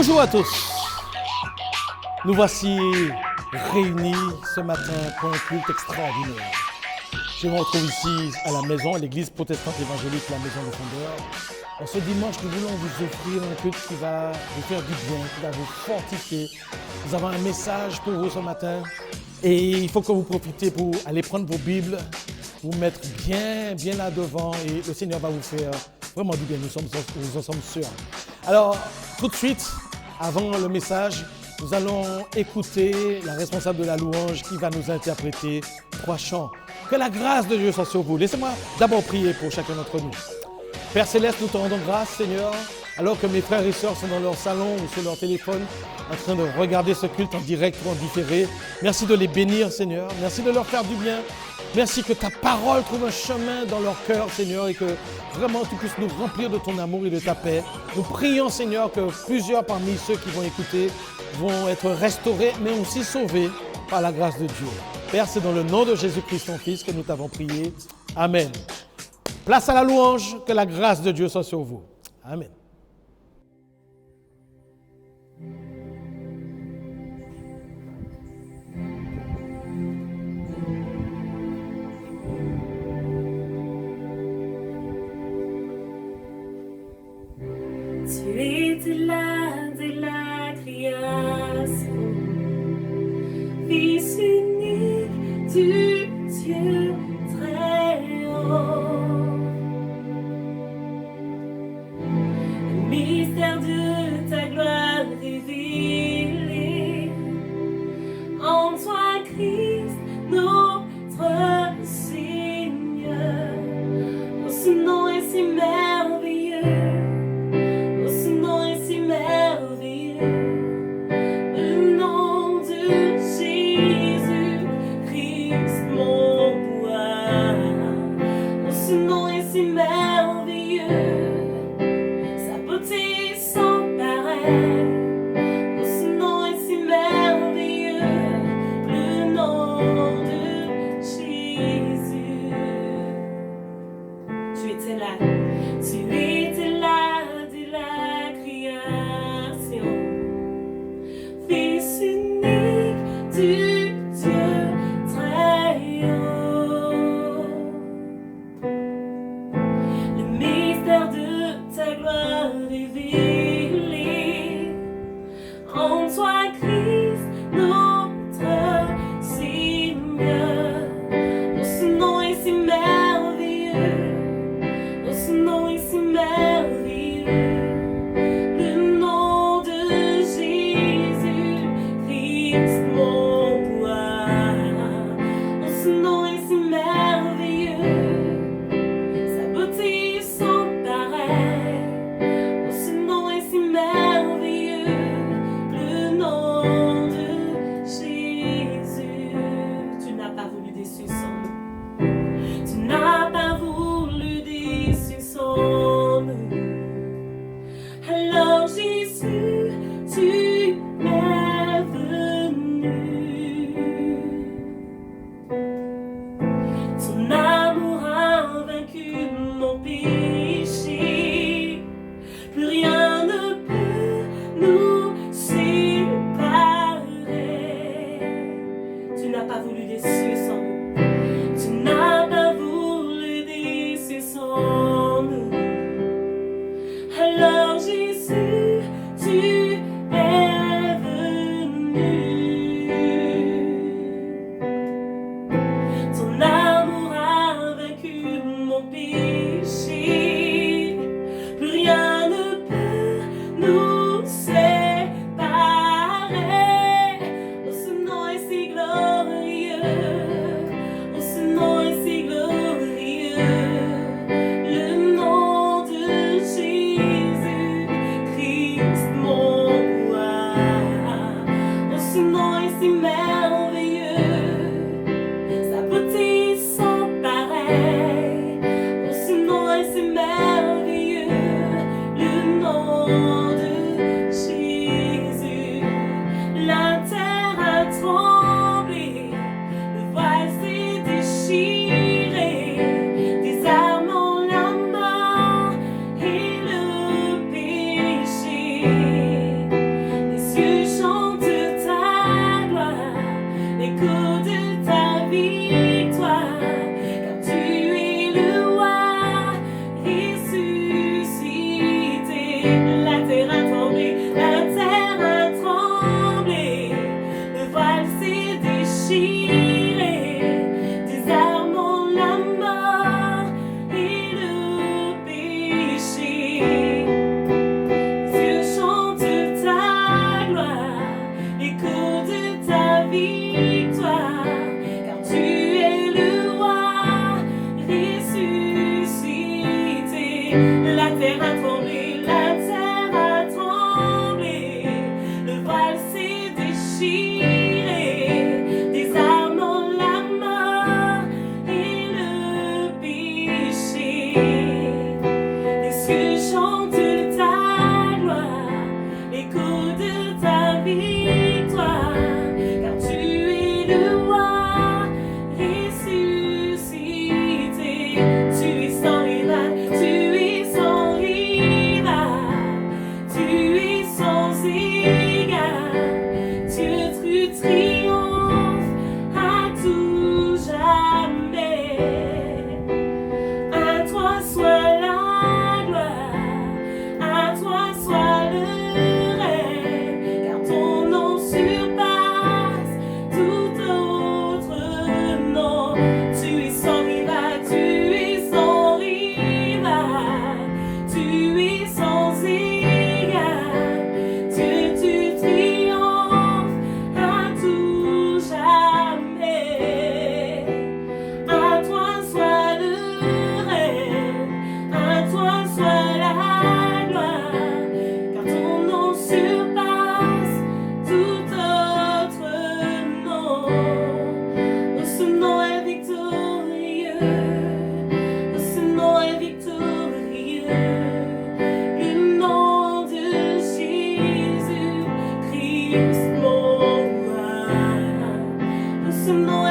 Bonjour à tous. Nous voici réunis ce matin pour un culte extraordinaire. Je me retrouve ici à la maison, à l'église protestante évangélique, la maison de Fondeur. En ce dimanche, nous voulons vous offrir un culte qui va vous faire du bien, qui va vous fortifier. Nous avons un message pour vous ce matin et il faut que vous profitiez pour aller prendre vos Bibles, vous mettre bien là devant et le Seigneur va vous faire vraiment du bien, nous en sommes sûrs. Alors, tout de suite, avant le message, nous allons écouter la responsable de la louange qui va nous interpréter 3 chants. Que la grâce de Dieu soit sur vous. Laissez-moi d'abord prier pour chacun d'entre nous. Père Céleste, nous te rendons grâce, Seigneur, alors que mes frères et sœurs sont dans leur salon ou sur leur téléphone en train de regarder ce culte en direct ou en différé. Merci de les bénir, Seigneur. Merci de leur faire du bien. Merci que ta parole trouve un chemin dans leur cœur, Seigneur, et que vraiment tu puisses nous remplir de ton amour et de ta paix. Nous prions, Seigneur, que plusieurs parmi ceux qui vont écouter vont être restaurés, mais aussi sauvés par la grâce de Dieu. Père, c'est dans le nom de Jésus-Christ, ton Fils, que nous t'avons prié. Amen. Place à la louange, que la grâce de Dieu soit sur vous. Amen. Tu étais là dès la création, Fils unique du Dieu très haut. Le mystère de ta gloire révélé, en toi Christ, notre Seigneur. Oh, ce nom est si merveilleux. Le nom de Jésus-Christ, mon roi. Oh, ce nom est si merveilleux, sa beauté sans pareil. Oh, ce nom est si merveilleux, le nom de Jésus. Tu étais là dès la création, Fils unique du Dieu très haut. Le mystère de ta gloire révélé, en toi Christ, notre Seigneur. Oh, ce nom est si merveilleux. Oh, ce nom est si merveilleux, le nom de Jésus-Christ, mon roi. Oh, ce nom est si merveilleux, sa beauté sans pareil. Oh, ce nom est si merveilleux, le nom de Jésus. Tu n'as pas voulu déçu sans nous. Tu n'as pas voulu déçu sans nous. Alors Jésus, tu es venu. Ton amour a vaincu mon péché. Plus rien ne peut nous séparer. Tu n'as pas voulu des cieux sans nous. Tu n'as pas voulu des cieux sans nous. Alors Jésus, tu es venu. Ton amour a vaincu mon péché. Plus rien ne peut nous séparer. Oh, ce nom est si glorieux. Oh, ce nom est si glorieux. Le nom de Jésus-Christ, mon roi. Oh, ce nom est si merveilleux, sa beauté sans pareil. Oh, ce nom est si merveilleux, le nom de Jésus. La terre a tremblé, le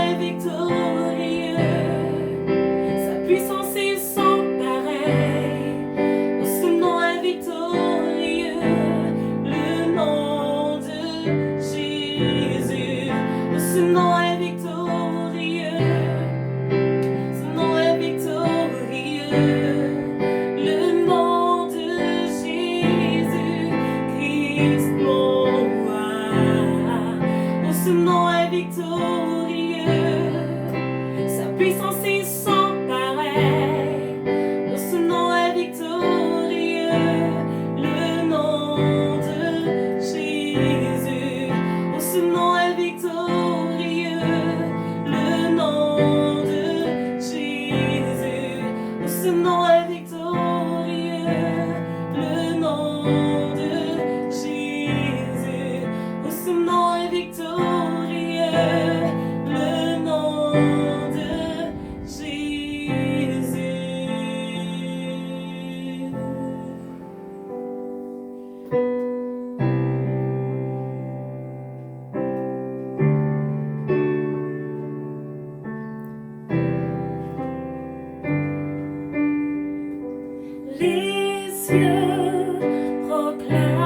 est victorieux, sa puissance est sans pareil. Oh, ce nom est victorieux, le nom de Jésus. Oh, ce nom est victorieux, ce nom est victorieux, le nom de Jésus-Christ, mon roi. Oh, ce nom est victorieux, sa puissance est sans pareil. Oh, ce nom est victorieux, le nom de Jésus. Oh, ce nom est victorieux, le nom de Jésus. Oh, ce nom est victorieux, le nom de Jésus. Oh, ce nom est victorieux, le nom de Jésus. Les cieux proclament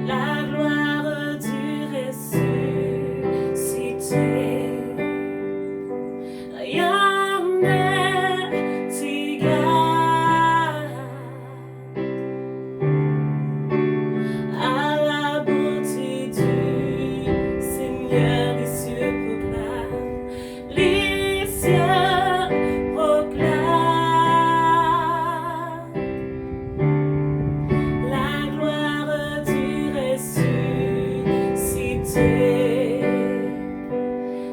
la gloire du ressuscité. Rien n'est égal à la beauté du Seigneur. Les cieux proclament, les cieux proclament la gloire du ressuscité.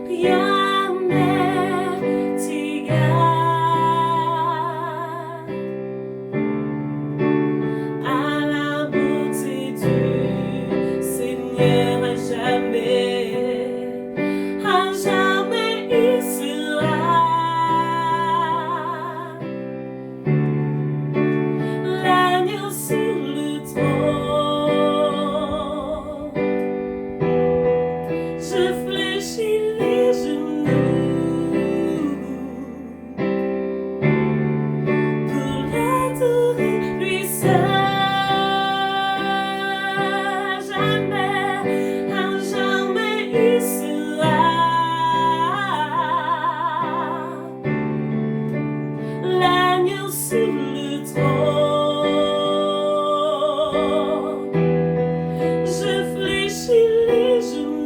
Rien n'est égal à la beauté du Seigneur. À jamais il sera l'agneau sur le trône. Je fléchis les genoux pour l'adorer, lui seul. À jamais il sera l'agneau sur le trône. Je fléchis les genoux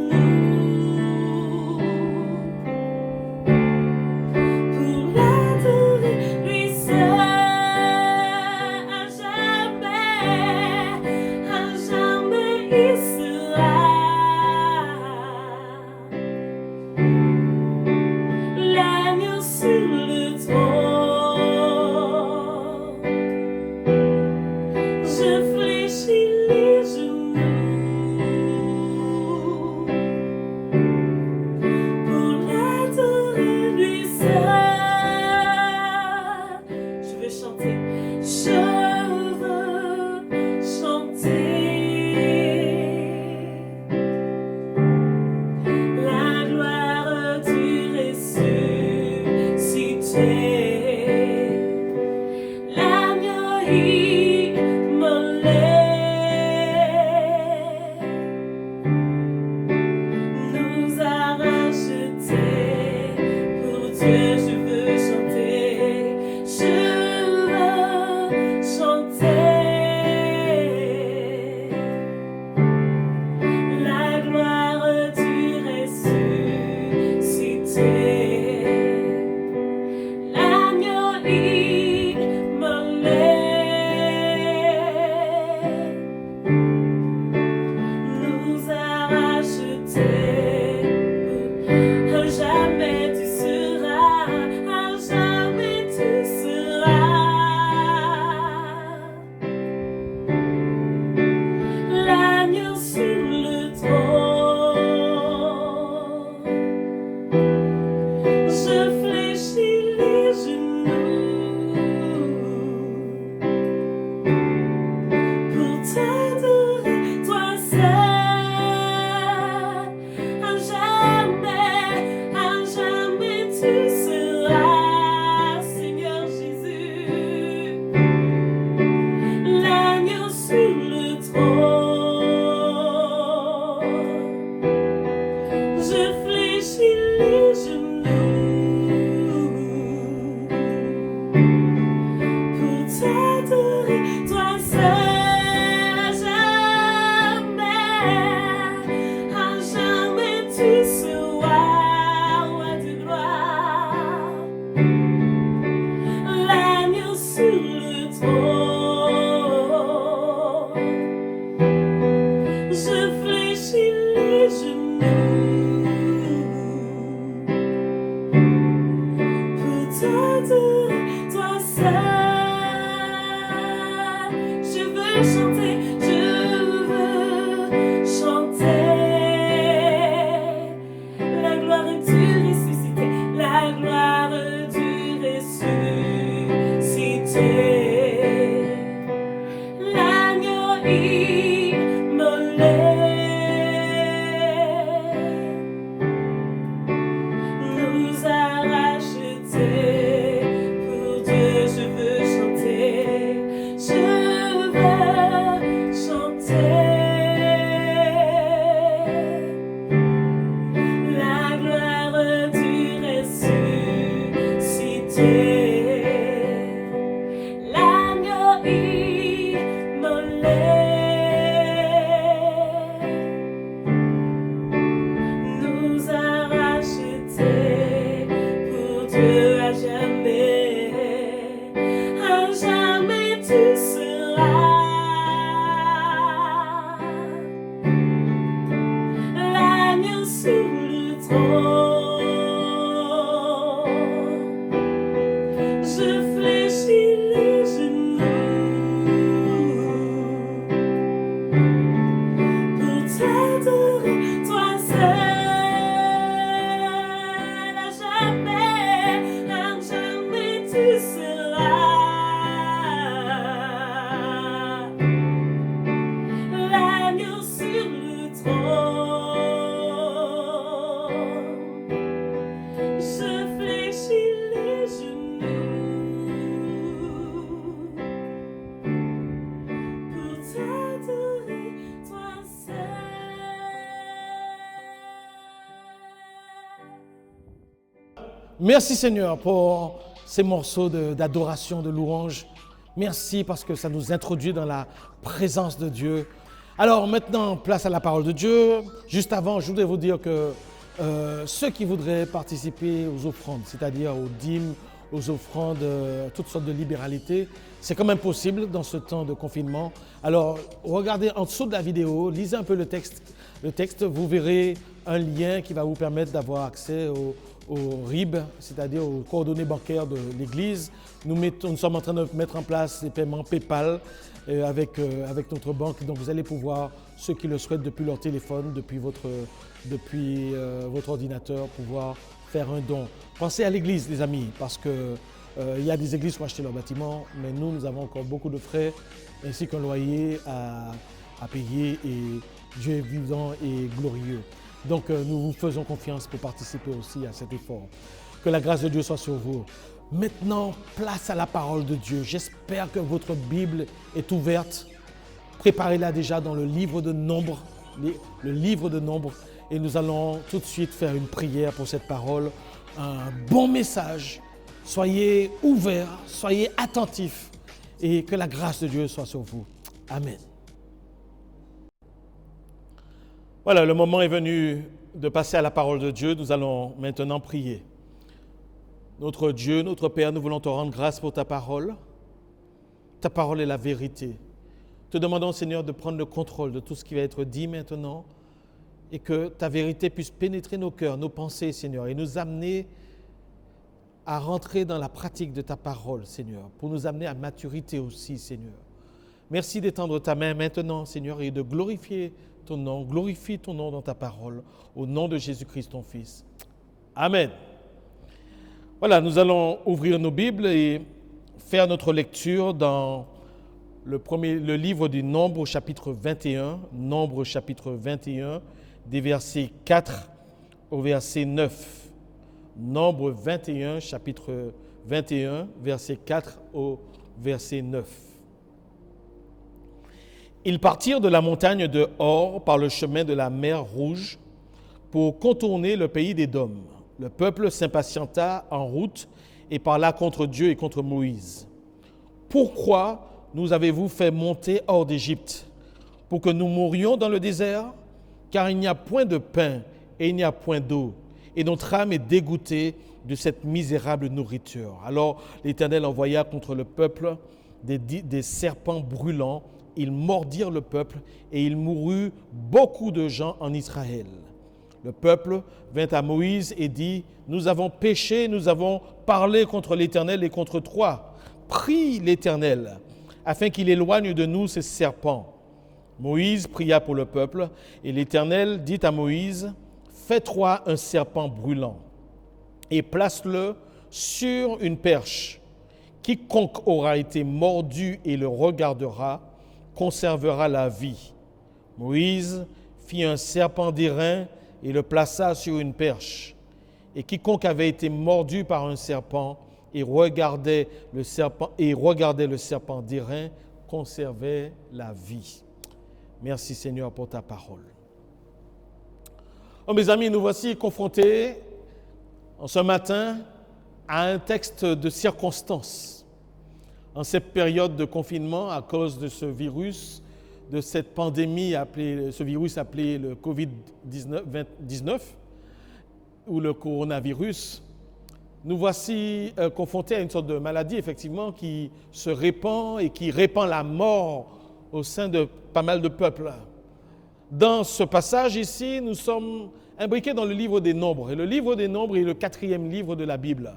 trône. Je fléchis les genoux pour t'adorer, toi seul, à jamais tu seras l'agneau sur le trône. Je fléchis les genoux pour t'adorer, toi seul. Merci Seigneur pour ces morceaux d'adoration, de louange. Merci parce que ça nous introduit dans la présence de Dieu. Alors maintenant, place à la parole de Dieu. Juste avant, je voudrais vous dire que ceux qui voudraient participer aux offrandes, c'est-à-dire aux dîmes, aux offrandes, toutes sortes de libéralités, c'est quand même possible dans ce temps de confinement. Alors, regardez en dessous de la vidéo, lisez un peu le texte. Vous verrez un lien qui va vous permettre d'avoir accès au RIB, c'est-à-dire aux coordonnées bancaires de l'Église. Nous sommes en train de mettre en place des paiements PayPal avec notre banque. Donc vous allez pouvoir, ceux qui le souhaitent depuis leur téléphone, depuis votre ordinateur, pouvoir faire un don. Pensez à l'Église, les amis, parce que il y a des églises qui ont acheté leur bâtiment, mais nous avons encore beaucoup de frais, ainsi qu'un loyer à payer, et Dieu est vivant et glorieux. Donc nous vous faisons confiance pour participer aussi à cet effort. Que la grâce de Dieu soit sur vous. Maintenant, place à la parole de Dieu. J'espère que votre Bible est ouverte. Préparez-la déjà dans le livre de Nombres, le livre de Nombres, et nous allons tout de suite faire une prière pour cette parole. Un bon message. Soyez ouverts, soyez attentifs, et que la grâce de Dieu soit sur vous. Amen. Voilà, le moment est venu de passer à la parole de Dieu. Nous allons maintenant prier. Notre Dieu, notre Père, nous voulons te rendre grâce pour ta parole. Ta parole est la vérité. Te demandons, Seigneur, de prendre le contrôle de tout ce qui va être dit maintenant, et que ta vérité puisse pénétrer nos cœurs, nos pensées, Seigneur, et nous amener à rentrer dans la pratique de ta parole, Seigneur, pour nous amener à maturité aussi, Seigneur. Merci d'étendre ta main maintenant, Seigneur, et de glorifier ton nom. Glorifie ton nom dans ta parole, au nom de Jésus-Christ, ton Fils. Amen. Voilà, nous allons ouvrir nos Bibles et faire notre lecture dans le livre du Nombre, chapitre 21. Nombre, chapitre 21, des versets 4 au verset 9. Nombre 21, chapitre 21, verset 4 au verset 9. Ils partirent de la montagne de Hor par le chemin de la mer Rouge pour contourner le pays d'Édom. Le peuple s'impatienta en route et parla contre Dieu et contre Moïse. « Pourquoi nous avez-vous fait monter hors d'Égypte? Pour que nous mourions dans le désert? Car il n'y a point de pain et il n'y a point d'eau. Et notre âme est dégoûtée de cette misérable nourriture. » Alors l'Éternel envoya contre le peuple des serpents brûlants. Ils mordirent le peuple et il mourut beaucoup de gens en Israël. Le peuple vint à Moïse et dit : « Nous avons péché, nous avons parlé contre l'Éternel et contre toi. Prie l'Éternel afin qu'il éloigne de nous ces serpents. » Moïse pria pour le peuple et l'Éternel dit à Moïse : « Fais-toi un serpent brûlant et place-le sur une perche. Quiconque aura été mordu et le regardera conservera la vie. » Moïse fit un serpent d'airain et le plaça sur une perche. Et quiconque avait été mordu par un serpent et regardait le serpent d'airain conservait la vie. Merci Seigneur pour ta parole. Oh, mes amis, nous voici confrontés en ce matin à un texte de circonstance. En cette période de confinement, à cause de ce virus, de cette pandémie, ce virus appelé le Covid-19 ou le coronavirus, nous voici confrontés à une sorte de maladie, effectivement, qui se répand et qui répand la mort au sein de pas mal de peuples. Dans ce passage ici, nous sommes imbriqués dans le livre des Nombres. Et le livre des Nombres est le 4e livre de la Bible.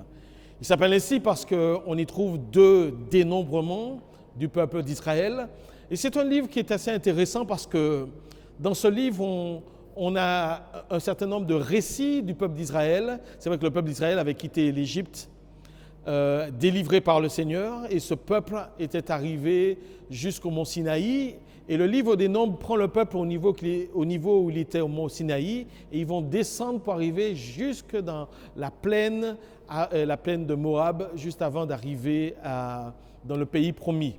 Il s'appelle ainsi parce qu'on y trouve 2 dénombrements du peuple d'Israël. Et c'est un livre qui est assez intéressant parce que dans ce livre, on a un certain nombre de récits du peuple d'Israël. C'est vrai que le peuple d'Israël avait quitté l'Égypte, délivré par le Seigneur, et ce peuple était arrivé jusqu'au mont Sinaï. Et le livre des Nombres prend le peuple au niveau où il était au mont Sinaï, et ils vont descendre pour arriver jusque dans la plaine de Moab, juste avant d'arriver dans le pays promis.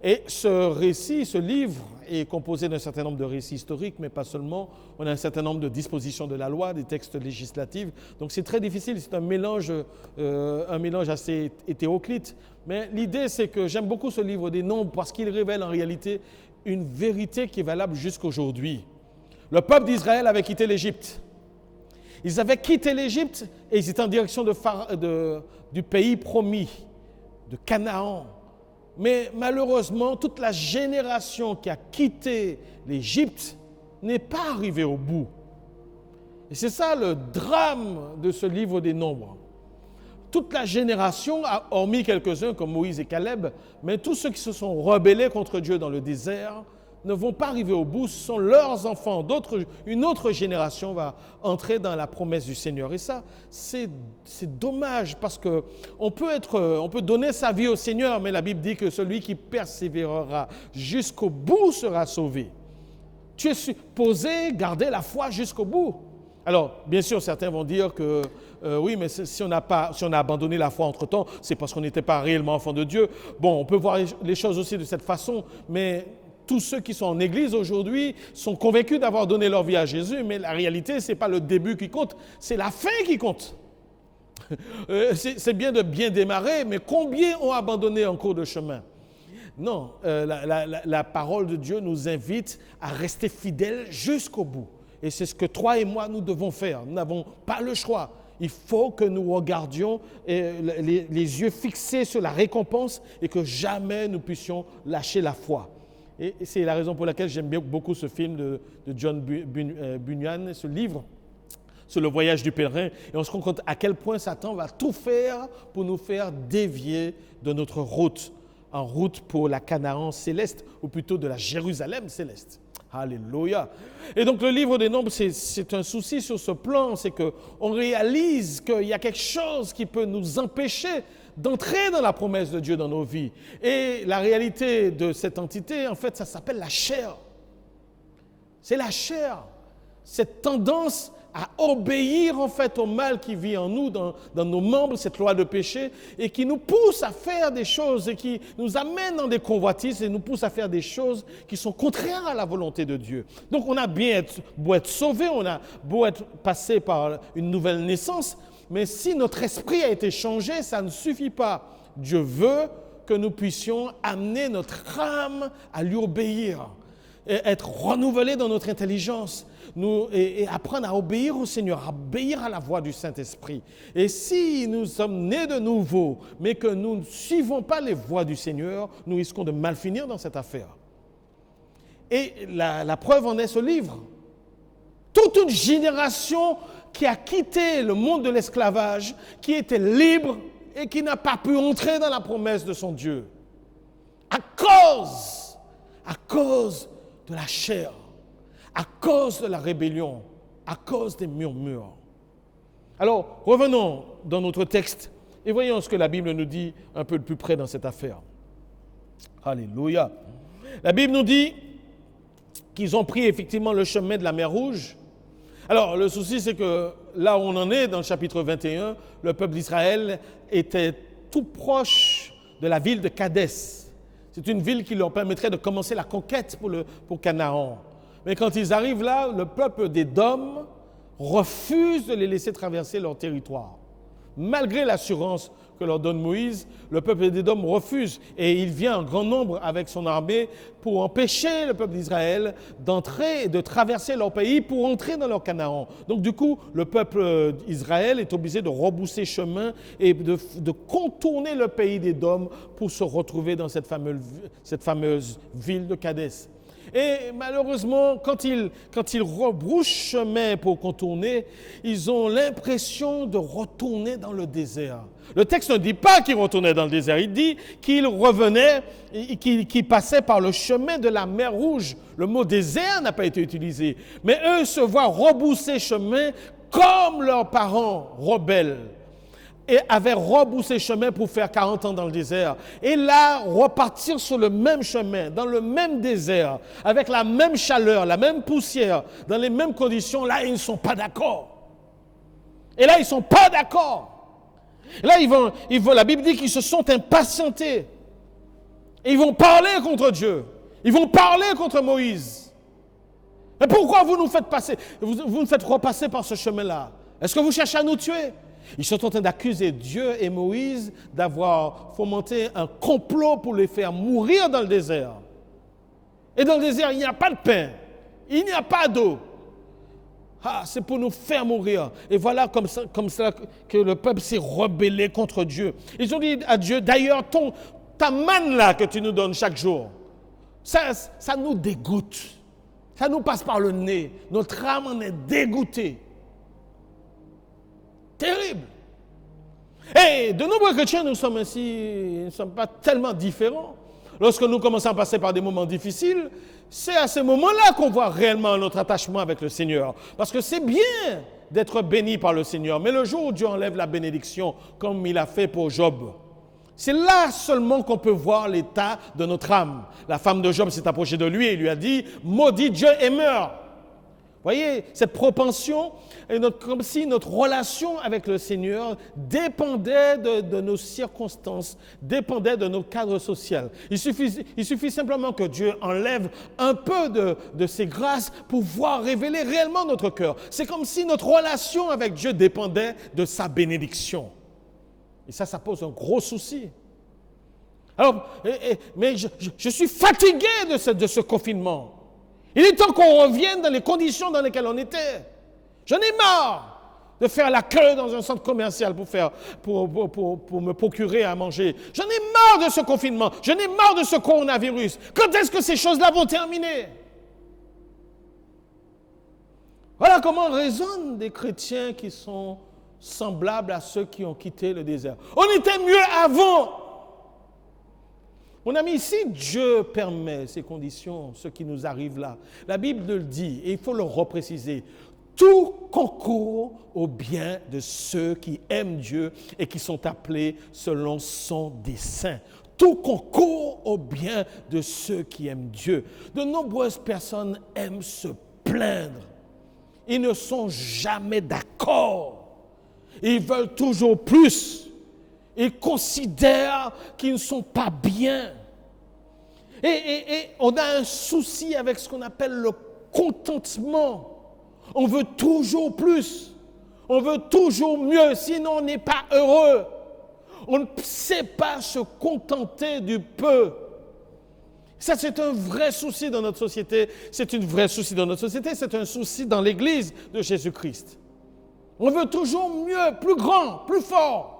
Et ce récit, ce livre est composé d'un certain nombre de récits historiques, mais pas seulement. On a un certain nombre de dispositions de la loi, des textes législatifs. Donc c'est très difficile, c'est un mélange assez hétéroclite. Mais l'idée, c'est que j'aime beaucoup ce livre des Nombres parce qu'il révèle en réalité une vérité qui est valable jusqu'aujourd'hui. Le peuple d'Israël avait quitté l'Égypte. Ils avaient quitté l'Égypte et ils étaient en direction du pays promis, de Canaan. Mais malheureusement, toute la génération qui a quitté l'Égypte n'est pas arrivée au bout. Et c'est ça le drame de ce livre des Nombres. Toute la génération, hormis quelques-uns comme Moïse et Caleb, mais tous ceux qui se sont rebellés contre Dieu dans le désert ne vont pas arriver au bout. Ce sont leurs enfants. Une autre génération va entrer dans la promesse du Seigneur. Et ça, c'est dommage parce qu'on peut donner sa vie au Seigneur, mais la Bible dit que celui qui persévérera jusqu'au bout sera sauvé. Tu es supposé garder la foi jusqu'au bout. Alors, bien sûr, certains vont dire que oui, mais si on a abandonné la foi entre-temps, c'est parce qu'on n'était pas réellement enfant de Dieu. Bon, on peut voir les choses aussi de cette façon, mais tous ceux qui sont en église aujourd'hui sont convaincus d'avoir donné leur vie à Jésus, mais la réalité, ce n'est pas le début qui compte, c'est la fin qui compte. C'est bien de bien démarrer, mais combien ont abandonné en cours de chemin? Non, la parole de Dieu nous invite à rester fidèles jusqu'au bout. Et c'est ce que toi et moi, nous devons faire. Nous n'avons pas le choix. Il faut que nous regardions les yeux fixés sur la récompense et que jamais nous puissions lâcher la foi. Et c'est la raison pour laquelle j'aime beaucoup ce film de John Bunyan, ce livre sur le voyage du pèlerin. Et on se rend compte à quel point Satan va tout faire pour nous faire dévier de notre route, en route pour la Canaan céleste, ou plutôt de la Jérusalem céleste. Alléluia. Et donc le livre des Nombres, c'est un souci sur ce plan, c'est qu'on réalise qu'il y a quelque chose qui peut nous empêcher d'entrer dans la promesse de Dieu dans nos vies. Et la réalité de cette entité, en fait, ça s'appelle la chair. C'est la chair. Cette tendance à obéir en fait au mal qui vit en nous, dans nos membres, cette loi de péché, et qui nous pousse à faire des choses et qui nous amène dans des convoitises et nous pousse à faire des choses qui sont contraires à la volonté de Dieu. Donc on a beau être sauvé, on a beau être passé par une nouvelle naissance, mais si notre esprit a été changé, ça ne suffit pas. Dieu veut que nous puissions amener notre âme à lui obéir, et être renouvelés dans notre intelligence, et apprendre à obéir au Seigneur, à obéir à la voix du Saint-Esprit. Et si nous sommes nés de nouveau, mais que nous ne suivons pas les voies du Seigneur, nous risquons de mal finir dans cette affaire. Et la preuve en est ce livre. Toute une génération qui a quitté le monde de l'esclavage, qui était libre et qui n'a pas pu entrer dans la promesse de son Dieu. À cause de la chair, à cause de la rébellion, à cause des murmures. Alors, revenons dans notre texte et voyons ce que la Bible nous dit un peu de plus près dans cette affaire. Alléluia. La Bible nous dit qu'ils ont pris effectivement le chemin de la mer Rouge. Alors, le souci, c'est que là où on en est, dans le chapitre 21, le peuple d'Israël était tout proche de la ville de Kadès. C'est une ville qui leur permettrait de commencer la conquête pour Canaan. Mais quand ils arrivent là, le peuple d'Édom refuse de les laisser traverser leur territoire. Malgré l'assurance que leur donne Moïse, le peuple d'Édom refuse et il vient en grand nombre avec son armée pour empêcher le peuple d'Israël d'entrer et de traverser leur pays pour entrer dans leur Canaan. Donc du coup, le peuple d'Israël est obligé de rebousser chemin et de contourner le pays d'Édom pour se retrouver dans cette fameuse ville de Kadès. Et malheureusement, quand ils rebroussent chemin pour contourner, ils ont l'impression de retourner dans le désert. Le texte ne dit pas qu'ils retournaient dans le désert, il dit qu'ils revenaient, qu'ils passaient par le chemin de la mer Rouge. Le mot désert n'a pas été utilisé, mais eux se voient rebrousser chemin comme leurs parents rebelles et avaient rebroussé chemin pour faire 40 ans dans le désert. Et là, repartir sur le même chemin, dans le même désert, avec la même chaleur, la même poussière, dans les mêmes conditions, là, ils ne sont pas d'accord. Et là, ils ne sont pas d'accord. Et là, la Bible dit qu'ils se sont impatientés. Et ils vont parler contre Dieu. Ils vont parler contre Moïse. Mais pourquoi vous nous faites passer, vous nous faites repasser par ce chemin-là? Est-ce que vous cherchez à nous tuer? Ils sont en train d'accuser Dieu et Moïse d'avoir fomenté un complot pour les faire mourir dans le désert. Et dans le désert, il n'y a pas de pain, il n'y a pas d'eau. Ah, c'est pour nous faire mourir. Et voilà comme ça que le peuple s'est rebellé contre Dieu. Ils ont dit à Dieu, d'ailleurs, ta manne là que tu nous donnes chaque jour, ça nous dégoûte. Ça nous passe par le nez. Notre âme en est dégoûtée. Terrible. Et de nombreux chrétiens, nous ne sommes pas tellement différents. Lorsque nous commençons à passer par des moments difficiles, c'est à ce moment-là qu'on voit réellement notre attachement avec le Seigneur. Parce que c'est bien d'être béni par le Seigneur, mais le jour où Dieu enlève la bénédiction, comme il a fait pour Job, c'est là seulement qu'on peut voir l'état de notre âme. La femme de Job s'est approchée de lui et lui a dit « Maudit Dieu et meurs ». Voyez, cette propension, comme si notre relation avec le Seigneur dépendait de nos circonstances, dépendait de nos cadres sociaux. Il suffit simplement que Dieu enlève un peu de ses grâces pour pouvoir révéler réellement notre cœur. C'est comme si notre relation avec Dieu dépendait de sa bénédiction. Et ça pose un gros souci. Alors, mais je suis fatigué de ce confinement. Il est temps qu'on revienne dans les conditions dans lesquelles on était. J'en ai marre de faire la queue dans un centre commercial pour me procurer à manger. J'en ai marre de ce confinement. J'en ai marre de ce coronavirus. Quand est-ce que ces choses-là vont terminer? Voilà comment raisonnent des chrétiens qui sont semblables à ceux qui ont quitté le désert. On était mieux avant. Mon ami, si Dieu permet ces conditions, ce qui nous arrive là, la Bible le dit, et il faut le repréciser, tout concourt au bien de ceux qui aiment Dieu et qui sont appelés selon son dessein. Tout concourt au bien de ceux qui aiment Dieu. De nombreuses personnes aiment se plaindre. Ils ne sont jamais d'accord. Ils veulent toujours plus. Ils considèrent qu'ils ne sont pas bien. Et on a un souci avec ce qu'on appelle le contentement. On veut toujours plus. On veut toujours mieux, sinon on n'est pas heureux. On ne sait pas se contenter du peu. Ça, c'est un vrai souci dans notre société. C'est un vrai souci dans notre société. C'est un souci dans l'Église de Jésus-Christ. On veut toujours mieux, plus grand, plus fort.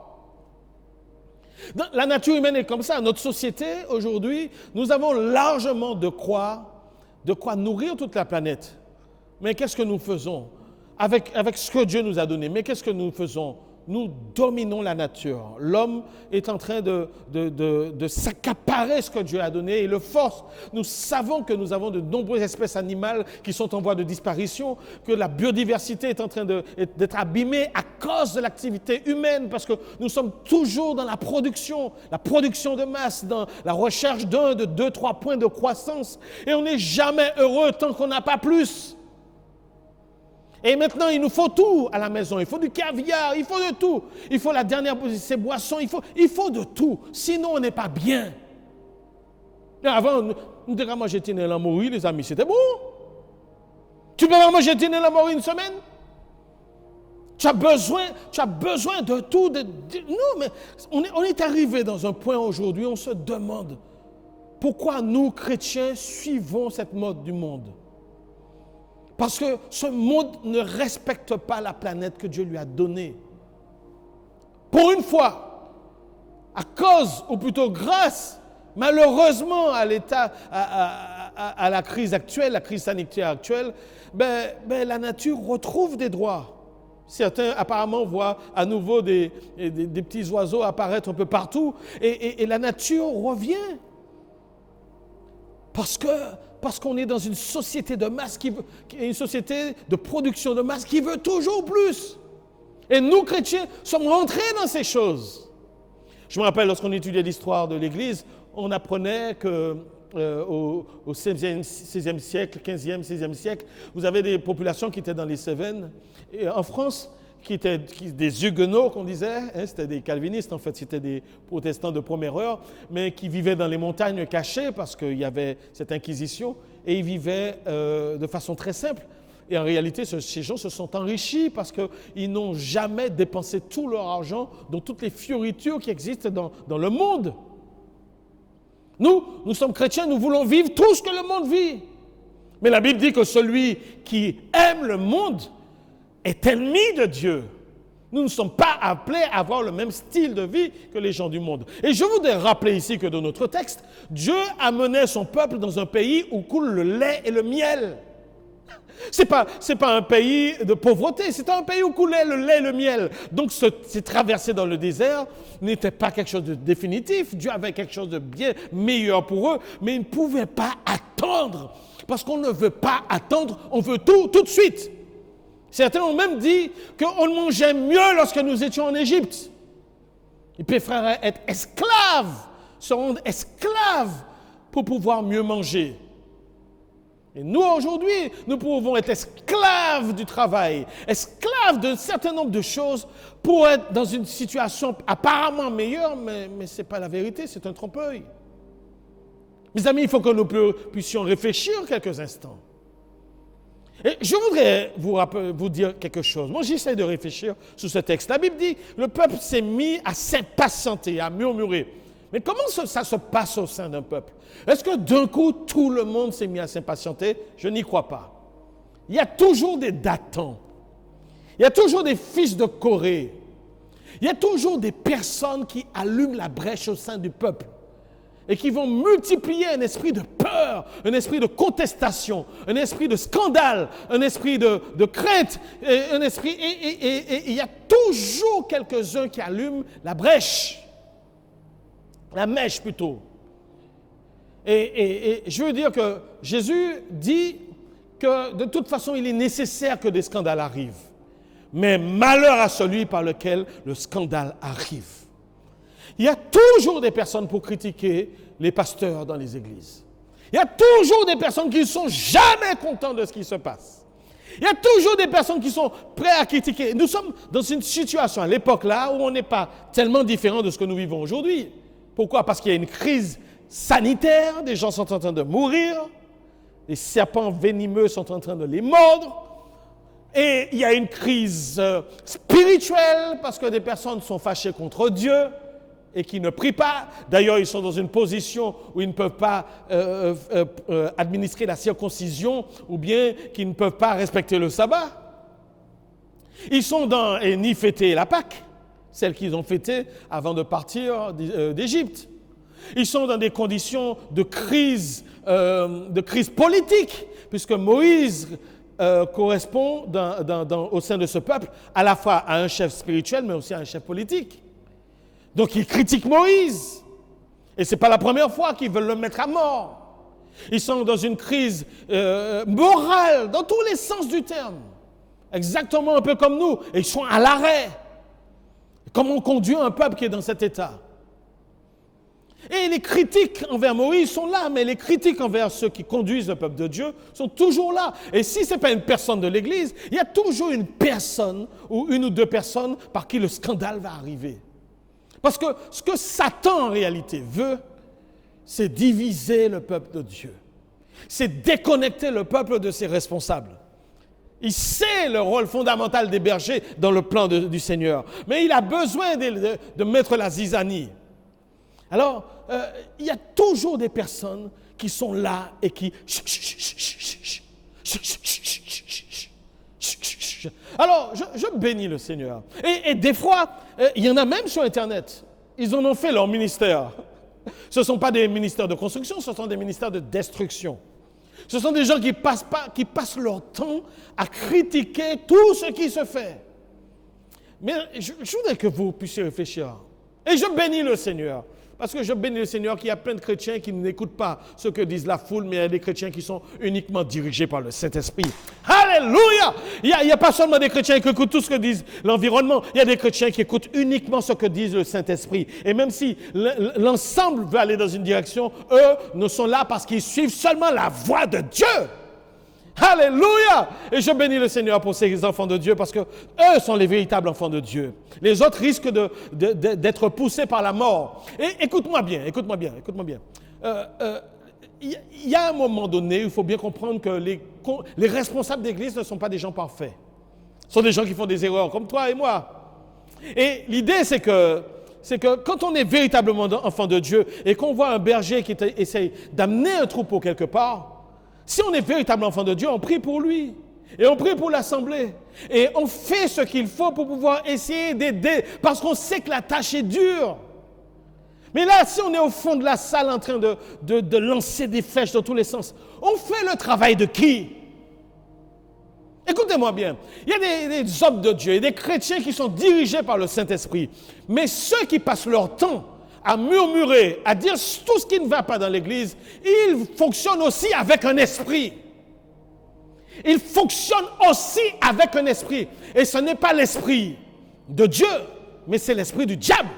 La nature humaine est comme ça. Notre société, aujourd'hui, nous avons largement de quoi nourrir toute la planète. Mais qu'est-ce que nous faisons avec ce que Dieu nous a donné? Mais qu'est-ce que nous faisons? Nous dominons la nature. L'homme est en train de s'accaparer ce que Dieu a donné et le force. Nous savons que nous avons de nombreuses espèces animales qui sont en voie de disparition, que la biodiversité est en train d'être abîmée à cause de l'activité humaine, parce que nous sommes toujours dans la production de masse, dans la recherche de 2, 3 points de croissance. Et on n'est jamais heureux tant qu'on n'a pas plus. Et maintenant, il nous faut tout à la maison. Il faut du caviar, il faut de tout. Il faut la dernière ces boissons, il faut de tout. Sinon, on n'est pas bien. Et avant, nous devons manger Tinel en mourir, les amis, c'était bon. Tu peux pas manger Tinel en mourir une semaine? Tu as besoin de tout. Non, mais on est arrivé dans un point aujourd'hui, on se demande pourquoi nous, chrétiens, suivons cette mode du monde. Parce que ce monde ne respecte pas la planète que Dieu lui a donnée. Pour une fois, à cause, ou plutôt grâce, malheureusement, à à la crise actuelle, la crise sanitaire actuelle, la nature retrouve des droits. Certains apparemment voient à nouveau des petits oiseaux apparaître un peu partout et la nature revient. Parce qu'on est dans une société de masse, une société de production de masse qui veut toujours plus. Et nous, chrétiens, sommes rentrés dans ces choses. Je me rappelle, lorsqu'on étudiait l'histoire de l'Église, on apprenait que au 16e siècle, 15e, 16e siècle, vous avez des populations qui étaient dans les Cévennes. Et en France, qui étaient des huguenots, qu'on disait, c'était des calvinistes, en fait, c'était des protestants de première heure, mais qui vivaient dans les montagnes cachées parce qu'il y avait cette inquisition, et ils vivaient de façon très simple. Et en réalité, ces gens se sont enrichis parce qu'ils n'ont jamais dépensé tout leur argent dans toutes les fioritures qui existent dans le monde. Nous sommes chrétiens, nous voulons vivre tout ce que le monde vit. Mais la Bible dit que celui qui aime le monde est ennemi de Dieu. Nous ne sommes pas appelés à avoir le même style de vie que les gens du monde. Et je voudrais rappeler ici que dans notre texte, Dieu amenait son peuple dans un pays où coule le lait et le miel. C'est pas un pays de pauvreté, c'est un pays où coulait le lait et le miel. Donc, ces traversées dans le désert n'était pas quelque chose de définitif. Dieu avait quelque chose de bien meilleur pour eux, mais ils ne pouvaient pas attendre. Parce qu'on ne veut pas attendre, on veut tout de suite. Certains ont même dit qu'on mangeait mieux lorsque nous étions en Égypte. Ils préféraient être esclaves, se rendre esclaves pour pouvoir mieux manger. Et nous, aujourd'hui, nous pouvons être esclaves du travail, esclaves d'un certain nombre de choses pour être dans une situation apparemment meilleure, mais ce n'est pas la vérité, c'est un trompe-l'œil. Mes amis, il faut que nous puissions réfléchir quelques instants. Et je voudrais vous dire quelque chose. Moi, j'essaie de réfléchir sur ce texte. La Bible dit, le peuple s'est mis à s'impatienter, à murmurer. Mais comment ça se passe au sein d'un peuple? Est-ce que d'un coup, tout le monde s'est mis à s'impatienter? Je n'y crois pas. Il y a toujours des datants. Il y a toujours des fils de Corée. Il y a toujours des personnes qui allument la brèche au sein du peuple et qui vont multiplier un esprit de peur, un esprit de contestation, un esprit de scandale, un esprit de crainte, un esprit... Et il y a toujours quelques-uns qui allument la brèche. La mèche plutôt. Et je veux dire que Jésus dit que de toute façon, il est nécessaire que des scandales arrivent. Mais malheur à celui par lequel le scandale arrive. Il y a toujours des personnes pour critiquer les pasteurs dans les églises. Il y a toujours des personnes qui ne sont jamais contentes de ce qui se passe. Il y a toujours des personnes qui sont prêtes à critiquer. Nous sommes dans une situation à l'époque là où on n'est pas tellement différent de ce que nous vivons aujourd'hui. Pourquoi? Parce qu'il y a une crise sanitaire, des gens sont en train de mourir, les serpents venimeux sont en train de les mordre, et il y a une crise spirituelle parce que des personnes sont fâchées contre Dieu et qui ne prient pas. D'ailleurs, ils sont dans une position où ils ne peuvent pas administrer la circoncision ou bien qu'ils ne peuvent pas respecter le sabbat. Ils sont ni fêter la Pâque, celle qu'ils ont fêtée avant de partir d'Égypte. Ils sont dans des conditions de crise politique, puisque Moïse correspond au sein de ce peuple à la fois à un chef spirituel, mais aussi à un chef politique. Donc ils critiquent Moïse. Et ce n'est pas la première fois qu'ils veulent le mettre à mort. Ils sont dans une crise morale, dans tous les sens du terme. Exactement un peu comme nous. Et ils sont à l'arrêt. Comment on conduit un peuple qui est dans cet état? Et les critiques envers Moïse sont là, mais les critiques envers ceux qui conduisent le peuple de Dieu sont toujours là. Et si ce n'est pas une personne de l'Église, il y a toujours une personne ou une ou deux personnes par qui le scandale va arriver. Parce que ce que Satan en réalité veut, c'est diviser le peuple de Dieu. C'est déconnecter le peuple de ses responsables. Il sait le rôle fondamental des bergers dans le plan du Seigneur. Mais il a besoin de mettre la zizanie. Alors, il y a toujours des personnes qui sont là et qui... Alors, je bénis le Seigneur. Et des fois, il y en a même sur Internet. Ils en ont fait leur ministère. Ce ne sont pas des ministères de construction, ce sont des ministères de destruction. Ce sont des gens qui passent leur temps à critiquer tout ce qui se fait. Mais je voudrais que vous puissiez réfléchir. Et je bénis le Seigneur. Parce que je bénis le Seigneur qu'il y a plein de chrétiens qui n'écoutent pas ce que disent la foule, mais il y a des chrétiens qui sont uniquement dirigés par le Saint-Esprit. Alléluia! Il n'y a pas seulement des chrétiens qui écoutent tout ce que dit l'environnement, il y a des chrétiens qui écoutent uniquement ce que dit le Saint-Esprit. Et même si l'ensemble veut aller dans une direction, eux ne sont là parce qu'ils suivent seulement la voix de Dieu. Alléluia! Et je bénis le Seigneur pour ces enfants de Dieu parce que eux sont les véritables enfants de Dieu. Les autres risquent d'être poussés par la mort. Et écoute-moi bien. Il y a un moment donné, il faut bien comprendre que les responsables d'église ne sont pas des gens parfaits. Ce sont des gens qui font des erreurs comme toi et moi. Et l'idée, c'est que quand on est véritablement enfant de Dieu et qu'on voit un berger qui essaye d'amener un troupeau quelque part, si on est véritablement enfant de Dieu, on prie pour lui. Et on prie pour l'assemblée. Et on fait ce qu'il faut pour pouvoir essayer d'aider. Parce qu'on sait que la tâche est dure. Mais là, si on est au fond de la salle en train de lancer des flèches dans tous les sens, on fait le travail de qui? Écoutez-moi bien. Il y a des hommes de Dieu et des chrétiens qui sont dirigés par le Saint-Esprit. Mais ceux qui passent leur temps à murmurer, à dire tout ce qui ne va pas dans l'Église, ils fonctionnent aussi avec un esprit. Ils fonctionnent aussi avec un esprit. Et ce n'est pas l'esprit de Dieu, mais c'est l'esprit du diable.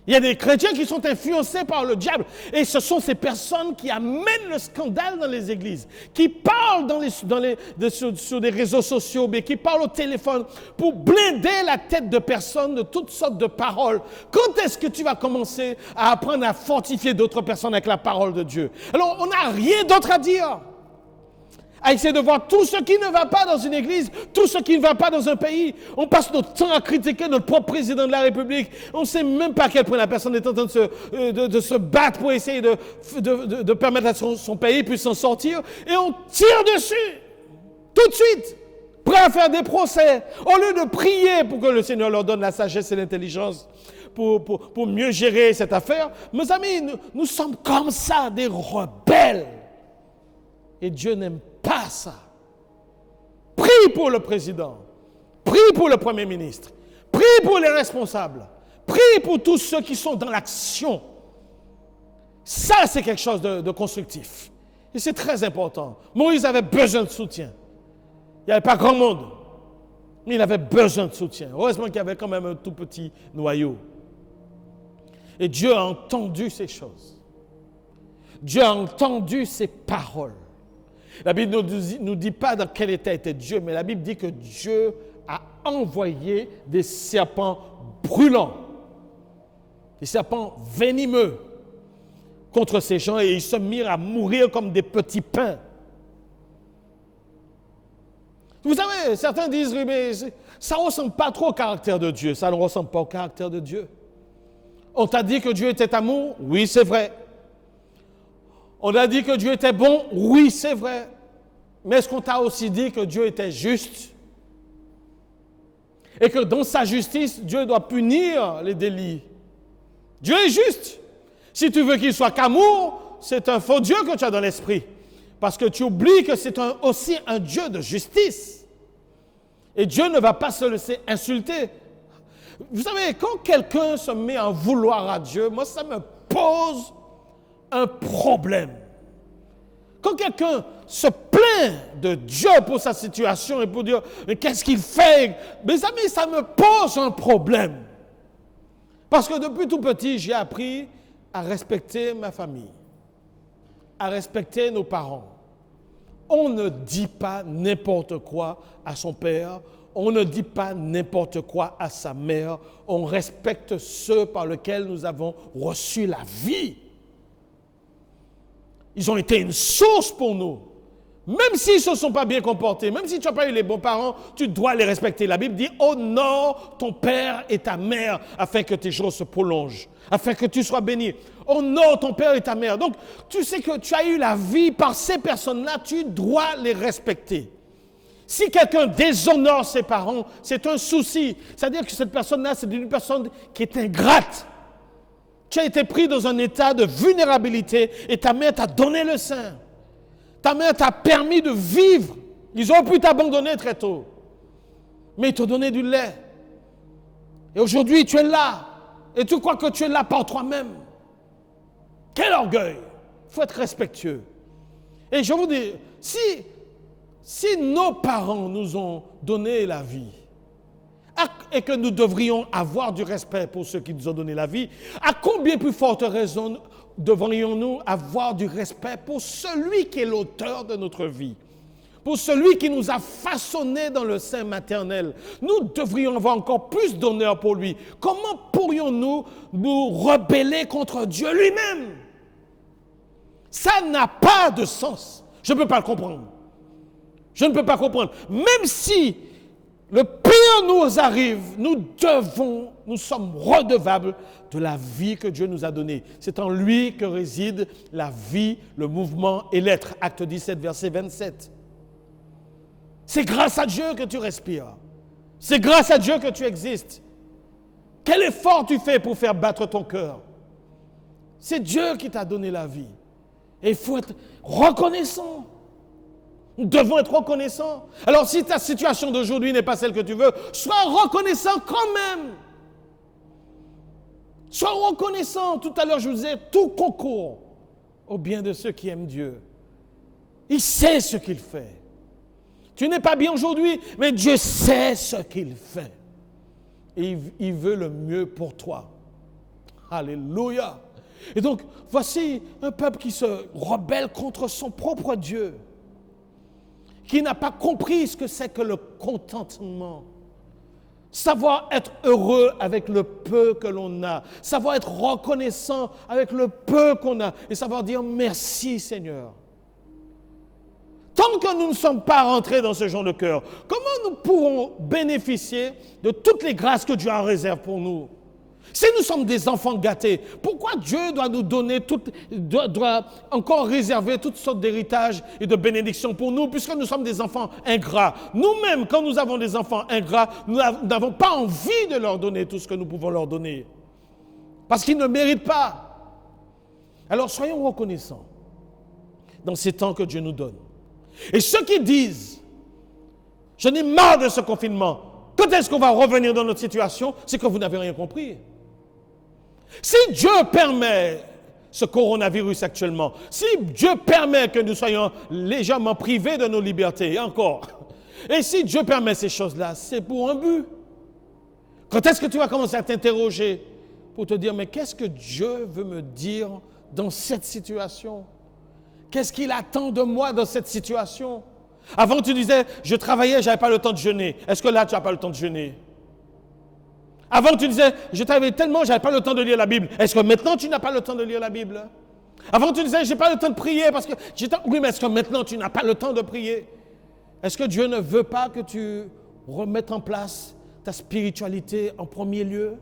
Il y a des chrétiens qui sont influencés par le diable. Et ce sont ces personnes qui amènent le scandale dans les églises, qui parlent sur des réseaux sociaux, mais qui parlent au téléphone pour blinder la tête de personnes de toutes sortes de paroles. Quand est-ce que tu vas commencer à apprendre à fortifier d'autres personnes avec la parole de Dieu? Alors, on n'a rien d'autre à dire. À essayer de voir tout ce qui ne va pas dans une église, tout ce qui ne va pas dans un pays. On passe notre temps à critiquer notre propre président de la République. On ne sait même pas à quel point la personne est en train de se battre pour essayer de permettre à son pays puisse s'en sortir. Et on tire dessus, tout de suite, prêt à faire des procès. Au lieu de prier pour que le Seigneur leur donne la sagesse et l'intelligence pour mieux gérer cette affaire. Mes amis, nous sommes comme ça, des rebelles. Et Dieu n'aime pas ça. Prie pour le président. Prie pour le premier ministre. Prie pour les responsables. Prie pour tous ceux qui sont dans l'action. Ça, c'est quelque chose de constructif. Et c'est très important. Moïse avait besoin de soutien. Il n'y avait pas grand monde. Mais il avait besoin de soutien. Heureusement qu'il y avait quand même un tout petit noyau. Et Dieu a entendu ces choses. Dieu a entendu ces paroles. La Bible ne nous dit pas dans quel état était Dieu, mais la Bible dit que Dieu a envoyé des serpents brûlants, des serpents venimeux contre ces gens et ils se mirent à mourir comme des petits pains. Vous savez, certains disent, mais ça ne ressemble pas trop au caractère de Dieu. Ça ne ressemble pas au caractère de Dieu. On t'a dit que Dieu était amour? Oui, c'est vrai. On a dit que Dieu était bon? Oui, c'est vrai. Mais est-ce qu'on t'a aussi dit que Dieu était juste? Et que dans sa justice, Dieu doit punir les délits? Dieu est juste. Si tu veux qu'il soit qu'amour, c'est un faux Dieu que tu as dans l'esprit. Parce que tu oublies que c'est aussi un Dieu de justice. Et Dieu ne va pas se laisser insulter. Vous savez, quand quelqu'un se met à vouloir à Dieu, moi, ça me pose un problème. Quand quelqu'un se plaint de Dieu pour sa situation et pour dire mais qu'est-ce qu'il fait, mes amis, ça me pose un problème. Parce que depuis tout petit, j'ai appris à respecter ma famille, à respecter nos parents. On ne dit pas n'importe quoi à son père, on ne dit pas n'importe quoi à sa mère, on respecte ceux par lesquels nous avons reçu la vie. Ils ont été une source pour nous. Même s'ils ne se sont pas bien comportés, même si tu n'as pas eu les bons parents, tu dois les respecter. La Bible dit, honore ton père et ta mère afin que tes jours se prolongent, afin que tu sois béni. Honore ton père et ta mère. Donc, tu sais que tu as eu la vie par ces personnes-là, tu dois les respecter. Si quelqu'un déshonore ses parents, c'est un souci. C'est-à-dire que cette personne-là, c'est une personne qui est ingrate. Tu as été pris dans un état de vulnérabilité et ta mère t'a donné le sein. Ta mère t'a permis de vivre. Ils auraient pu t'abandonner très tôt. Mais ils t'ont donné du lait. Et aujourd'hui, tu es là. Et tu crois que tu es là par toi-même. Quel orgueil! Il faut être respectueux. Et je vous dis, si nos parents nous ont donné la vie, et que nous devrions avoir du respect pour ceux qui nous ont donné la vie, à combien plus forte raison devrions-nous avoir du respect pour celui qui est l'auteur de notre vie, pour celui qui nous a façonnés dans le sein maternel? Nous devrions avoir encore plus d'honneur pour lui. Comment pourrions-nous nous rebeller contre Dieu lui-même? Ça n'a pas de sens. Je ne peux pas le comprendre. Je ne peux pas comprendre. Même si le pire nous arrive, nous sommes redevables de la vie que Dieu nous a donnée. C'est en lui que réside la vie, le mouvement et l'être. Acte 17, verset 27. C'est grâce à Dieu que tu respires. C'est grâce à Dieu que tu existes. Quel effort tu fais pour faire battre ton cœur? C'est Dieu qui t'a donné la vie. Et il faut être reconnaissant. Nous devons être reconnaissants. Alors si ta situation d'aujourd'hui n'est pas celle que tu veux, sois reconnaissant quand même. Sois reconnaissant. Tout à l'heure, je vous disais, tout concourt au bien de ceux qui aiment Dieu. Il sait ce qu'il fait. Tu n'es pas bien aujourd'hui, mais Dieu sait ce qu'il fait. Et il veut le mieux pour toi. Alléluia. Et donc, voici un peuple qui se rebelle contre son propre Dieu, qui n'a pas compris ce que c'est que le contentement. Savoir être heureux avec le peu que l'on a, savoir être reconnaissant avec le peu qu'on a, et savoir dire merci Seigneur. Tant que nous ne sommes pas rentrés dans ce genre de cœur, comment nous pourrons bénéficier de toutes les grâces que Dieu en réserve pour nous? Si nous sommes des enfants gâtés, pourquoi Dieu doit nous donner, doit encore réserver toutes sortes d'héritages et de bénédictions pour nous, puisque nous sommes des enfants ingrats? Nous-mêmes, quand nous avons des enfants ingrats, nous n'avons pas envie de leur donner tout ce que nous pouvons leur donner, parce qu'ils ne méritent pas. Alors soyons reconnaissants dans ces temps que Dieu nous donne. Et ceux qui disent, je n'ai marre de ce confinement, quand est-ce qu'on va revenir dans notre situation? C'est que vous n'avez rien compris. Si Dieu permet ce coronavirus actuellement, si Dieu permet que nous soyons légèrement privés de nos libertés, encore, et si Dieu permet ces choses-là, c'est pour un but. Quand est-ce que tu vas commencer à t'interroger pour te dire, mais qu'est-ce que Dieu veut me dire dans cette situation? Qu'est-ce qu'il attend de moi dans cette situation? Avant, tu disais, je travaillais, je n'avais pas le temps de jeûner. Est-ce que là, tu n'as pas le temps de jeûner? Avant, tu disais, je travaillais tellement, je n'avais pas le temps de lire la Bible. Est-ce que maintenant, tu n'as pas le temps de lire la Bible? Avant, tu disais, je n'ai pas le temps de prier parce que j'étais... Oui, mais est-ce que maintenant, tu n'as pas le temps de prier? Est-ce que Dieu ne veut pas que tu remettes en place ta spiritualité en premier lieu?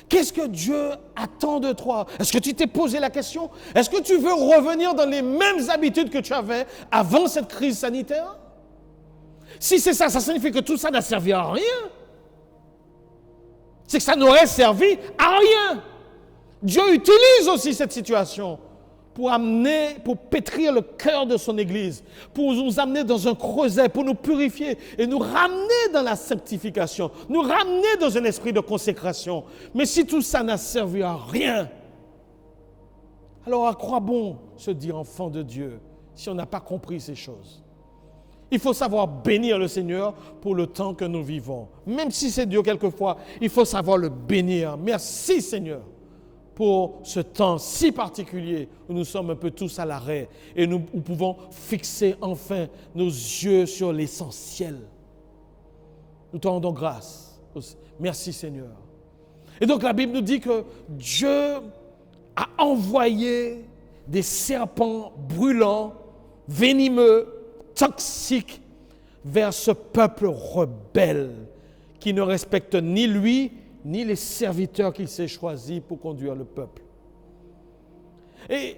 Qu'est-ce que Dieu attend de toi? Est-ce que tu t'es posé la question? Est-ce que tu veux revenir dans les mêmes habitudes que tu avais avant cette crise sanitaire? Si c'est ça, ça signifie que tout ça n'a servi à rien. C'est que ça n'aurait servi à rien. Dieu utilise aussi cette situation pour pétrir le cœur de son Église, pour nous amener dans un creuset, pour nous purifier et nous ramener dans la sanctification, nous ramener dans un esprit de consécration. Mais si tout ça n'a servi à rien, alors à quoi bon se dire enfant de Dieu si on n'a pas compris ces choses? Il faut savoir bénir le Seigneur pour le temps que nous vivons. Même si c'est dur quelquefois, il faut savoir le bénir. Merci Seigneur pour ce temps si particulier où nous sommes un peu tous à l'arrêt et nous pouvons fixer enfin nos yeux sur l'essentiel. Nous te rendons grâce. Merci Seigneur. Et donc la Bible nous dit que Dieu a envoyé des serpents brûlants, venimeux, toxiques vers ce peuple rebelle qui ne respecte ni lui, ni les serviteurs qu'il s'est choisis pour conduire le peuple. Et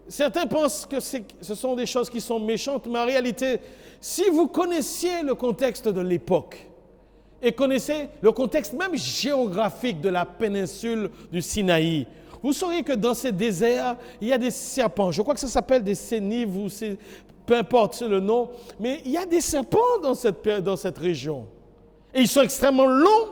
certains pensent que ce sont des choses qui sont méchantes, mais en réalité, si vous connaissiez le contexte de l'époque, et connaissez le contexte même géographique de la péninsule du Sinaï, vous sauriez que dans ces déserts, il y a des serpents. Je crois que ça s'appelle des sénives ou peu importe le nom, mais il y a des serpents dans cette région. Et ils sont extrêmement longs.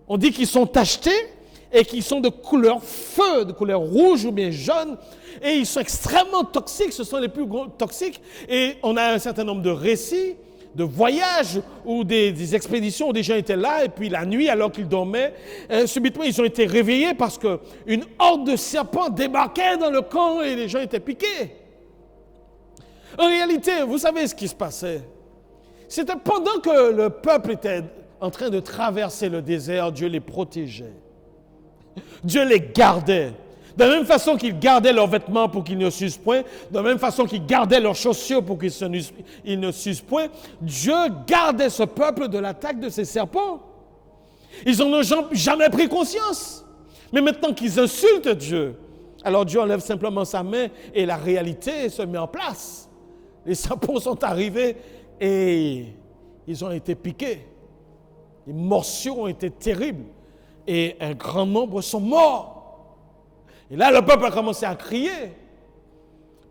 On dit qu'ils sont tachetés et qu'ils sont de couleur feu, de couleur rouge ou bien jaune. Et ils sont extrêmement toxiques, ce sont les plus gros toxiques. Et on a un certain nombre de récits, de voyages ou des expéditions où des gens étaient là et puis la nuit, alors qu'ils dormaient, subitement ils ont été réveillés parce qu'une horde de serpents débarquait dans le camp et les gens étaient piqués. En réalité, vous savez ce qui se passait. C'était pendant que le peuple était en train de traverser le désert, Dieu les protégeait. Dieu les gardait. De la même façon qu'ils gardaient leurs vêtements pour qu'ils ne s'usent point, de la même façon qu'ils gardaient leurs chaussures pour qu'ils ne s'usent point, Dieu gardait ce peuple de l'attaque de ces serpents. Ils n'en ont jamais pris conscience. Mais maintenant qu'ils insultent Dieu, alors Dieu enlève simplement sa main et la réalité se met en place. Les serpents sont arrivés et ils ont été piqués. Les morsures ont été terribles et un grand nombre sont morts. Et là, le peuple a commencé à crier.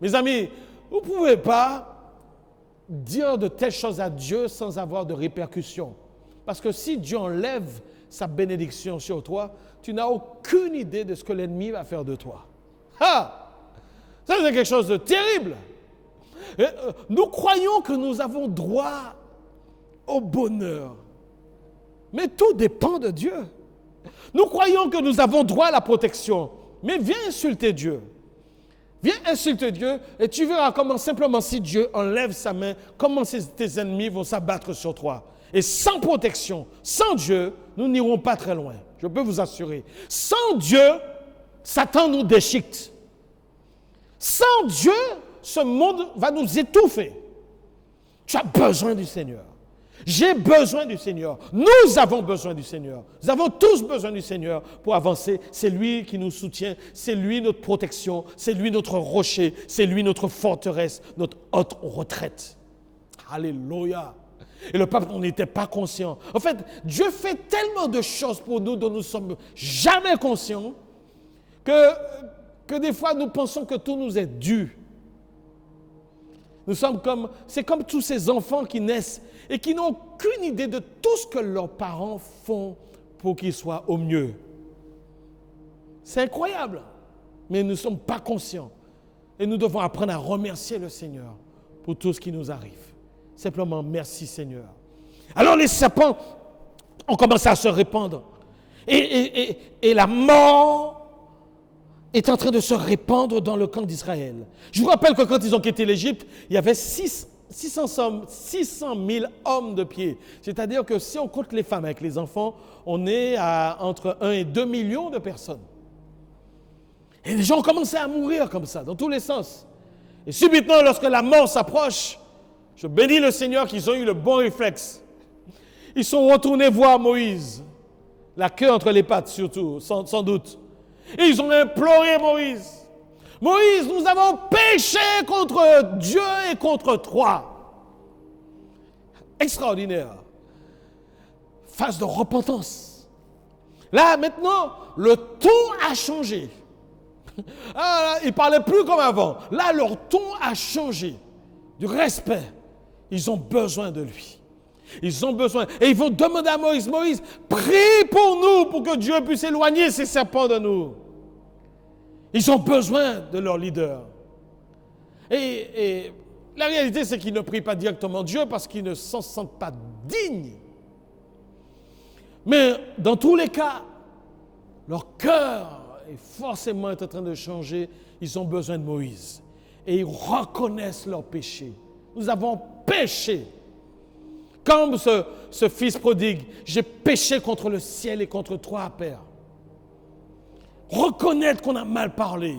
Mes amis, vous ne pouvez pas dire de telles choses à Dieu sans avoir de répercussions. Parce que si Dieu enlève sa bénédiction sur toi, tu n'as aucune idée de ce que l'ennemi va faire de toi. Ah! Ça, c'est quelque chose de terrible. Nous croyons que nous avons droit au bonheur. Mais tout dépend de Dieu. Nous croyons que nous avons droit à la protection. Mais viens insulter Dieu. Viens insulter Dieu et tu verras comment simplement si Dieu enlève sa main, comment tes ennemis vont s'abattre sur toi. Et sans protection, sans Dieu, nous n'irons pas très loin. Je peux vous assurer. Sans Dieu, Satan nous déchiquette. Sans Dieu, ce monde va nous étouffer. Tu as besoin du Seigneur. J'ai besoin du Seigneur. Nous avons besoin du Seigneur. Nous avons tous besoin du Seigneur pour avancer. C'est lui qui nous soutient. C'est lui notre protection. C'est lui notre rocher. C'est lui notre forteresse, notre haute retraite. Alléluia. Et le peuple n'était pas conscient. En fait, Dieu fait tellement de choses pour nous dont nous ne sommes jamais conscients que des fois nous pensons que tout nous est dû. C'est comme tous ces enfants qui naissent et qui n'ont aucune idée de tout ce que leurs parents font pour qu'ils soient au mieux. C'est incroyable, mais nous ne sommes pas conscients. Et nous devons apprendre à remercier le Seigneur pour tout ce qui nous arrive. Simplement, merci Seigneur. Alors les serpents ont commencé à se répandre. Et la mort est en train de se répandre dans le camp d'Israël. Je vous rappelle que quand ils ont quitté l'Égypte, il y avait 600 000 hommes de pied. C'est-à-dire que si on compte les femmes avec les enfants, on est à entre 1 et 2 millions de personnes. Et les gens ont commencé à mourir comme ça, dans tous les sens. Et subitement, lorsque la mort s'approche, je bénis le Seigneur qu'ils ont eu le bon réflexe. Ils sont retournés voir Moïse, la queue entre les pattes surtout, sans doute. Et ils ont imploré Moïse. Moïse, nous avons péché contre Dieu et contre toi. Extraordinaire. Phase de repentance. Là, maintenant, le ton a changé. Ah, là, ils ne parlaient plus comme avant. Là, leur ton a changé. Du respect. Ils ont besoin de lui. Ils ont besoin. Et ils vont demander à Moïse, Moïse, prie pour nous pour que Dieu puisse éloigner ces serpents de nous. Ils ont besoin de leur leader. Et la réalité, c'est qu'ils ne prient pas directement Dieu parce qu'ils ne s'en sentent pas dignes. Mais dans tous les cas, leur cœur est forcément en train de changer. Ils ont besoin de Moïse. Et ils reconnaissent leur péché. Nous avons péché. Comme ce fils prodigue, j'ai péché contre le ciel et contre toi, Père. Reconnaître qu'on a mal parlé.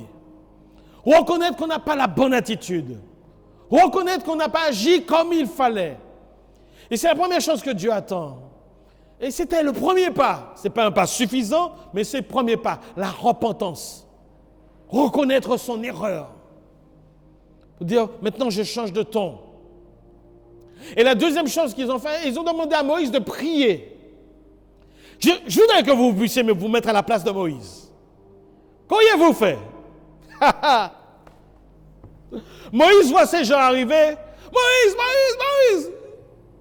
Reconnaître qu'on n'a pas la bonne attitude. Reconnaître qu'on n'a pas agi comme il fallait. Et c'est la première chose que Dieu attend. Et c'était le premier pas. Ce n'est pas un pas suffisant, mais c'est le premier pas. La repentance. Reconnaître son erreur. Pour dire, maintenant je change de ton. Et la deuxième chose qu'ils ont fait, ils ont demandé à Moïse de prier. Je voudrais que vous puissiez vous mettre à la place de Moïse. Qu'auriez-vous fait? Moïse voit ces gens arriver. Moïse!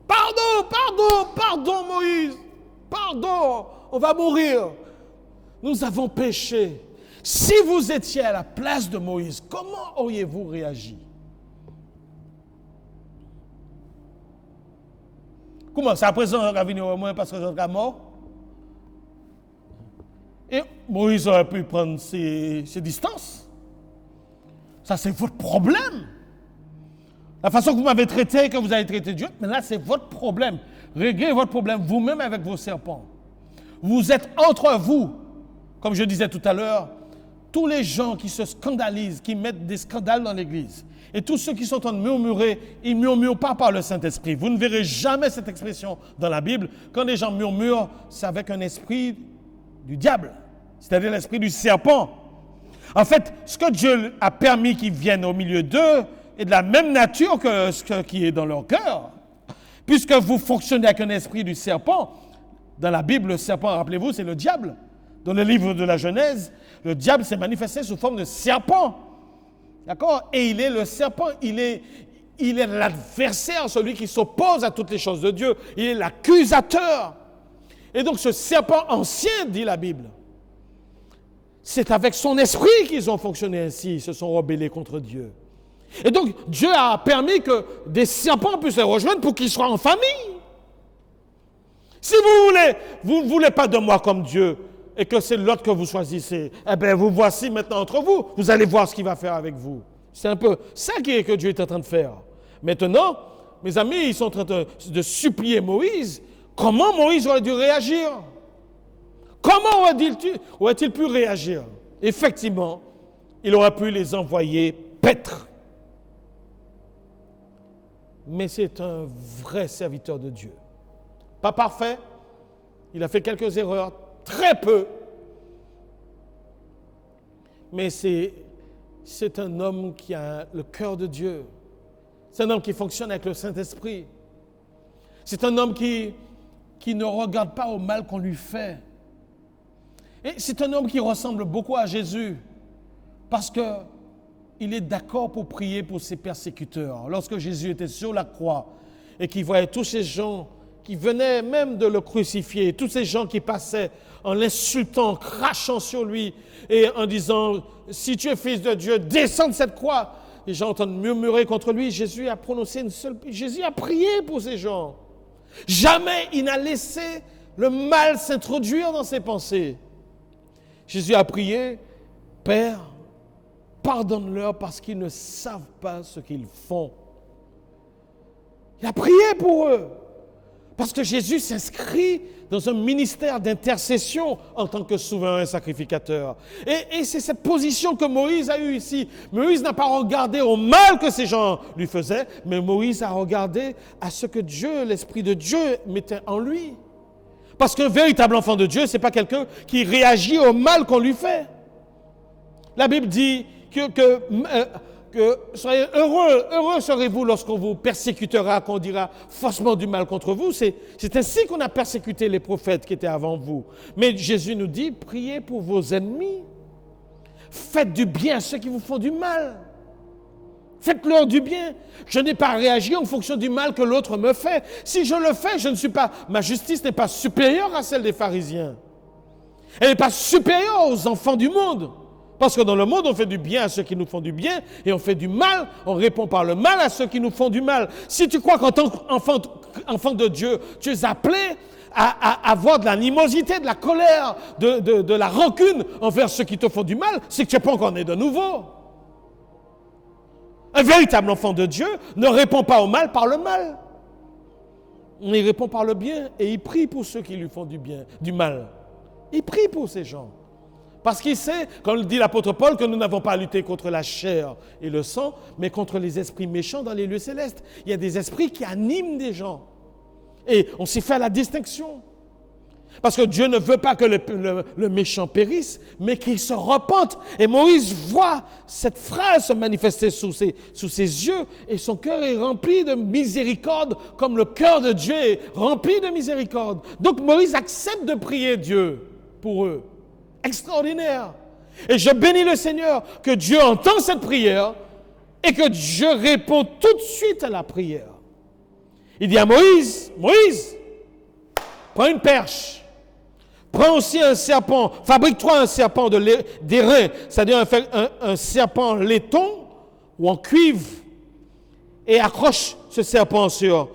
Pardon, Moïse! Pardon, on va mourir. Nous avons péché. Si vous étiez à la place de Moïse, comment auriez-vous réagi? Comment? C'est à présent qu'on va venir au moins parce que vous êtes mort? Et Moïse aurait pu prendre ses distances. Ça, c'est votre problème. La façon que vous m'avez traité, que vous avez traité Dieu, mais là, c'est votre problème. Réglez votre problème vous-même avec vos serpents. Vous êtes entre vous. Comme je disais tout à l'heure, tous les gens qui se scandalisent, qui mettent des scandales dans l'Église, et tous ceux qui sont en train de murmurer, ils ne murmurent pas par le Saint-Esprit. Vous ne verrez jamais cette expression dans la Bible. Quand les gens murmurent, c'est avec un esprit du diable, c'est-à-dire l'esprit du serpent. En fait, ce que Dieu a permis qu'ils viennent au milieu d'eux est de la même nature que ce qui est dans leur cœur. Puisque vous fonctionnez avec un esprit du serpent, dans la Bible, le serpent, rappelez-vous, c'est le diable. Dans le livre de la Genèse, le diable s'est manifesté sous forme de serpent. D'accord? Et il est le serpent, il est l'adversaire, celui qui s'oppose à toutes les choses de Dieu. Il est l'accusateur. Et donc ce serpent ancien, dit la Bible, c'est avec son esprit qu'ils ont fonctionné ainsi, ils se sont rebellés contre Dieu. Et donc Dieu a permis que des serpents puissent les rejoindre pour qu'ils soient en famille. Si vous ne voulez pas de moi comme Dieu, et que c'est l'autre que vous choisissez, eh bien, vous voici maintenant entre vous. Vous allez voir ce qu'il va faire avec vous. C'est un peu ça que Dieu est en train de faire. Maintenant, mes amis, ils sont en train de supplier Moïse. Comment Moïse aurait dû réagir? Comment aurait-il pu réagir? Effectivement, il aurait pu les envoyer paître. Mais c'est un vrai serviteur de Dieu. Pas parfait. Il a fait quelques erreurs. Très peu. Mais c'est un homme qui a le cœur de Dieu. C'est un homme qui fonctionne avec le Saint-Esprit. C'est un homme qui ne regarde pas au mal qu'on lui fait. Et c'est un homme qui ressemble beaucoup à Jésus parce qu'il est d'accord pour prier pour ses persécuteurs. Lorsque Jésus était sur la croix et qu'il voyait tous ces gens qui venaient même de le crucifier, tous ces gens qui passaient en l'insultant, crachant sur lui et en disant « Si tu es fils de Dieu, descends de cette croix ». Les gens entendent murmurer contre lui. Jésus a prononcé Jésus a prié pour ces gens. Jamais il n'a laissé le mal s'introduire dans ses pensées. Jésus a prié « Père, pardonne-leur parce qu'ils ne savent pas ce qu'ils font. » Il a prié pour eux. Parce que Jésus s'inscrit dans un ministère d'intercession en tant que souverain sacrificateur. Et c'est cette position que Moïse a eue ici. Moïse n'a pas regardé au mal que ces gens lui faisaient, mais Moïse a regardé à ce que Dieu, l'Esprit de Dieu, mettait en lui. Parce qu'un véritable enfant de Dieu, ce n'est pas quelqu'un qui réagit au mal qu'on lui fait. La Bible dit que soyez heureux serez-vous lorsqu'on vous persécutera, qu'on dira faussement du mal contre vous. C'est ainsi qu'on a persécuté les prophètes qui étaient avant vous. Mais Jésus nous dit, priez pour vos ennemis. Faites du bien à ceux qui vous font du mal. Faites-leur du bien. Je n'ai pas réagi en fonction du mal que l'autre me fait. Si je le fais, ma justice n'est pas supérieure à celle des pharisiens. Elle n'est pas supérieure aux enfants du monde. Parce que dans le monde, on fait du bien à ceux qui nous font du bien et on fait du mal, on répond par le mal à ceux qui nous font du mal. Si tu crois qu'en tant qu'enfant de Dieu, tu es appelé à avoir de l'animosité, de la colère, de la rancune envers ceux qui te font du mal, c'est que tu n'es pas encore né de nouveau. Un véritable enfant de Dieu ne répond pas au mal par le mal. Il répond par le bien et il prie pour ceux qui lui font du mal. Il prie pour ces gens. Parce qu'il sait, comme le dit l'apôtre Paul, que nous n'avons pas à lutter contre la chair et le sang, mais contre les esprits méchants dans les lieux célestes. Il y a des esprits qui animent des gens. Et on s'y fait la distinction. Parce que Dieu ne veut pas que le méchant périsse, mais qu'il se repente. Et Moïse voit cette phrase se manifester sous ses yeux, et son cœur est rempli de miséricorde, comme le cœur de Dieu est rempli de miséricorde. Donc Moïse accepte de prier Dieu pour eux. Extraordinaire. Et je bénis le Seigneur que Dieu entend cette prière et que Dieu répond tout de suite à la prière. Il dit à Moïse, Moïse, prends une perche, prends aussi un serpent, fabrique-toi un serpent d'airain, c'est-à-dire un serpent en laiton ou en cuivre, et accroche ce serpent sur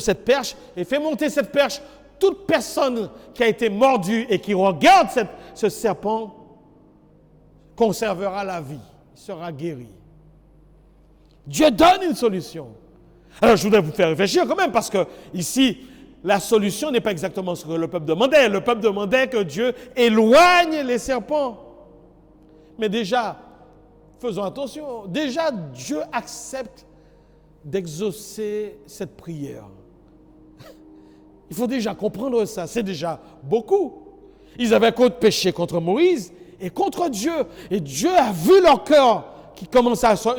cette perche et fais monter cette perche. Toute personne qui a été mordue et qui regarde ce serpent conservera la vie, sera guéri. Dieu donne une solution. Alors je voudrais vous faire réfléchir quand même parce que ici, la solution n'est pas exactement ce que le peuple demandait. Le peuple demandait que Dieu éloigne les serpents. Mais déjà, faisons attention, déjà Dieu accepte d'exaucer cette prière. Il faut déjà comprendre ça, c'est déjà beaucoup. Ils avaient péché contre Moïse et contre Dieu. Et Dieu a vu leur cœur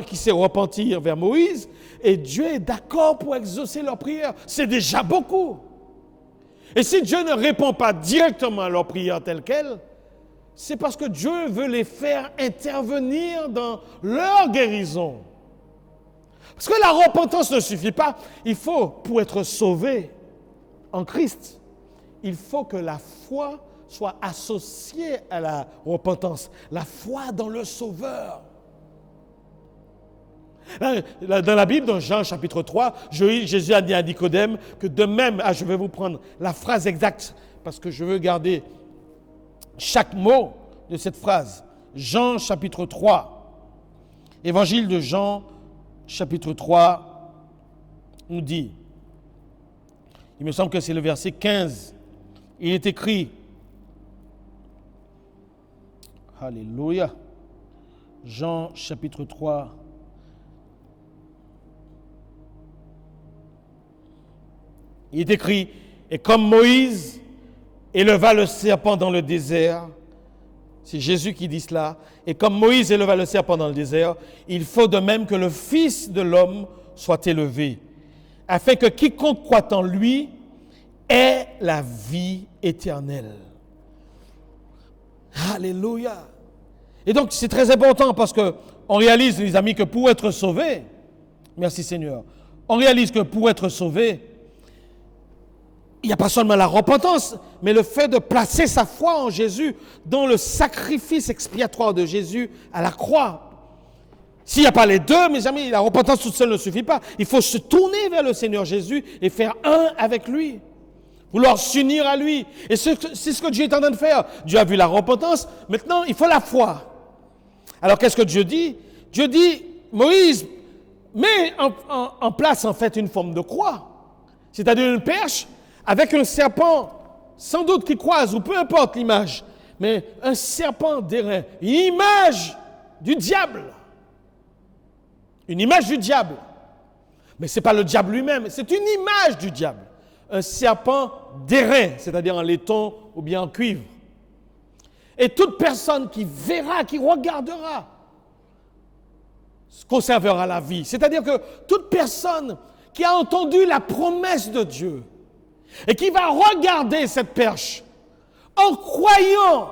qui s'est repenti vers Moïse. Et Dieu est d'accord pour exaucer leur prière. C'est déjà beaucoup. Et si Dieu ne répond pas directement à leur prière telle qu'elle, c'est parce que Dieu veut les faire intervenir dans leur guérison. Parce que la repentance ne suffit pas. Il faut, pour être sauvé en Christ, il faut que la foi soit associée à la repentance. La foi dans le Sauveur. Dans la Bible, dans Jean chapitre 3, Jésus a dit à Nicodème que de même, je vais vous prendre la phrase exacte parce que je veux garder chaque mot de cette phrase. Jean chapitre 3, évangile de Jean chapitre 3 nous dit, il me semble que c'est le verset 15, il est écrit, Alléluia, Jean chapitre 3, il est écrit, et comme Moïse éleva le serpent dans le désert, c'est Jésus qui dit cela, et comme Moïse éleva le serpent dans le désert, il faut de même que le Fils de l'homme soit élevé, afin que quiconque croit en lui ait la vie éternelle. Alléluia. Et donc c'est très important parce qu'on réalise, les amis, que pour être sauvé, merci Seigneur, on réalise que pour être sauvé, il n'y a pas seulement la repentance, mais le fait de placer sa foi en Jésus dans le sacrifice expiatoire de Jésus à la croix. S'il n'y a pas les deux, mes amis, la repentance toute seule ne suffit pas. Il faut se tourner vers le Seigneur Jésus et faire un avec lui. Vouloir s'unir à lui. Et c'est ce que Dieu est en train de faire. Dieu a vu la repentance, maintenant il faut la foi. Alors qu'est-ce que Dieu dit? Dieu dit, Moïse, mets en place en fait une forme de croix. C'est-à-dire une perche avec un serpent, sans doute qui croise, ou peu importe l'image, mais un serpent d'airain, une image du diable. Une image du diable. Mais ce n'est pas le diable lui-même, c'est une image du diable. Un serpent d'airain, c'est-à-dire en laiton ou bien en cuivre. Et toute personne qui verra, qui regardera, conservera la vie. C'est-à-dire que toute personne qui a entendu la promesse de Dieu, et qui va regarder cette perche en croyant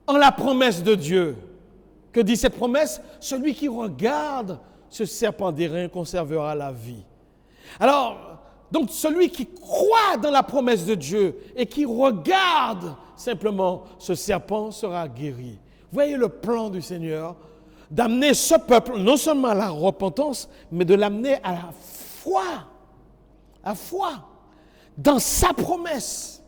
en la promesse de Dieu. Que dit cette promesse? Celui qui regarde ce serpent d'airain conservera la vie. Alors, donc celui qui croit dans la promesse de Dieu et qui regarde simplement ce serpent sera guéri. Vous voyez le plan du Seigneur d'amener ce peuple non seulement à la repentance, mais de l'amener à la foi. La foi. Dans sa promesse.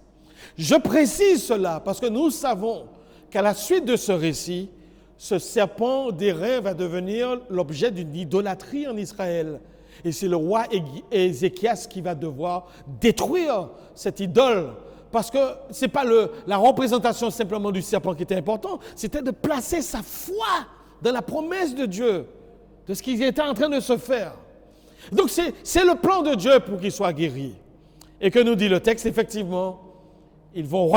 Je précise cela parce que nous savons qu'à la suite de ce récit, ce serpent d'airain va devenir l'objet d'une idolâtrie en Israël. Et c'est le roi Ézéchias qui va devoir détruire cette idole. Parce que ce n'est pas la représentation simplement du serpent qui était important, c'était de placer sa foi dans la promesse de Dieu, de ce qui était en train de se faire. Donc c'est le plan de Dieu pour qu'il soit guéri. Et que nous dit le texte, effectivement, ils vont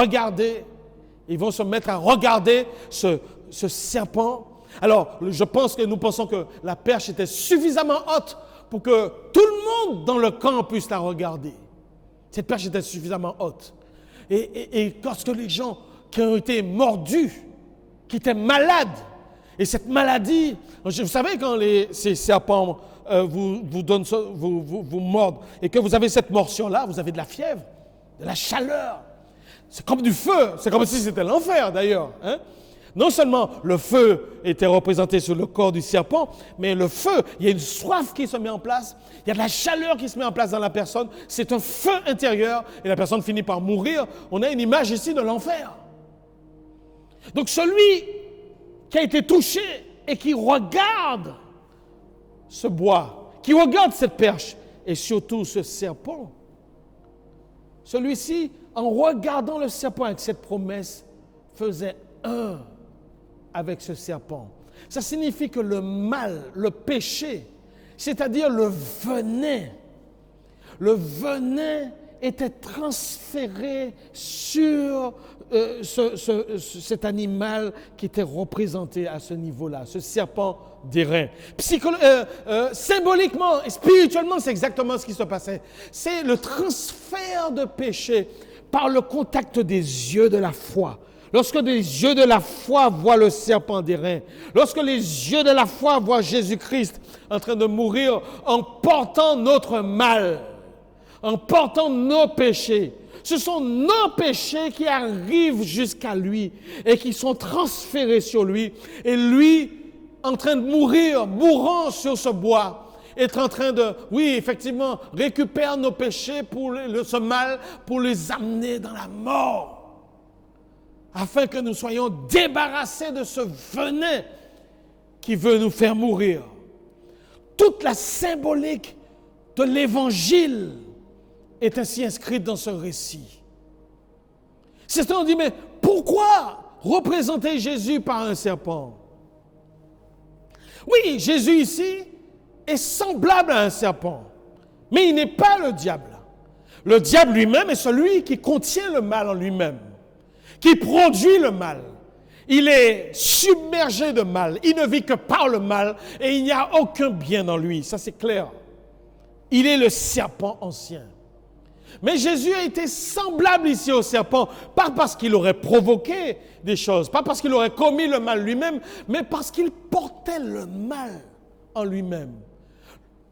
se mettre à regarder ce serpent. Alors, je pense que nous pensons que la perche était suffisamment haute pour que tout le monde dans le camp puisse la regarder. Cette perche était suffisamment haute. Et lorsque les gens qui ont été mordus qui était malade. Et cette maladie, vous savez quand ces serpents vous mordent et que vous avez cette morsion-là, vous avez de la fièvre, de la chaleur. C'est comme du feu, c'est comme si c'était l'enfer d'ailleurs. Hein? Non seulement le feu était représenté sur le corps du serpent, mais le feu, il y a une soif qui se met en place, il y a de la chaleur qui se met en place dans la personne, c'est un feu intérieur et la personne finit par mourir. On a une image ici de l'enfer. Donc celui qui a été touché et qui regarde ce bois, qui regarde cette perche et surtout ce serpent, celui-ci, en regardant le serpent avec cette promesse, faisait un avec ce serpent. Ça signifie que le mal, le péché, c'est-à-dire le venin était transféré sur cet animal qui était représenté à ce niveau-là, ce serpent d'airain. Symboliquement et spirituellement, c'est exactement ce qui se passait. C'est le transfert de péché par le contact des yeux de la foi. Lorsque les yeux de la foi voient le serpent d'airain, lorsque les yeux de la foi voient Jésus-Christ en train de mourir en portant notre mal, en portant nos péchés, ce sont nos péchés qui arrivent jusqu'à lui et qui sont transférés sur lui. Et lui, en train de mourir, mourant sur ce bois, est en train de, oui, effectivement, récupérer nos péchés pour ce mal, pour les amener dans la mort, afin que nous soyons débarrassés de ce venin qui veut nous faire mourir. Toute la symbolique de l'Évangile est ainsi inscrite dans ce récit. Certains ont dit, mais pourquoi représenter Jésus par un serpent? Oui, Jésus ici est semblable à un serpent, mais il n'est pas le diable. Le diable lui-même est celui qui contient le mal en lui-même, qui produit le mal. Il est submergé de mal, il ne vit que par le mal et il n'y a aucun bien en lui, ça c'est clair. Il est le serpent ancien. Mais Jésus a été semblable ici au serpent, pas parce qu'il aurait provoqué des choses, pas parce qu'il aurait commis le mal lui-même, mais parce qu'il portait le mal en lui-même.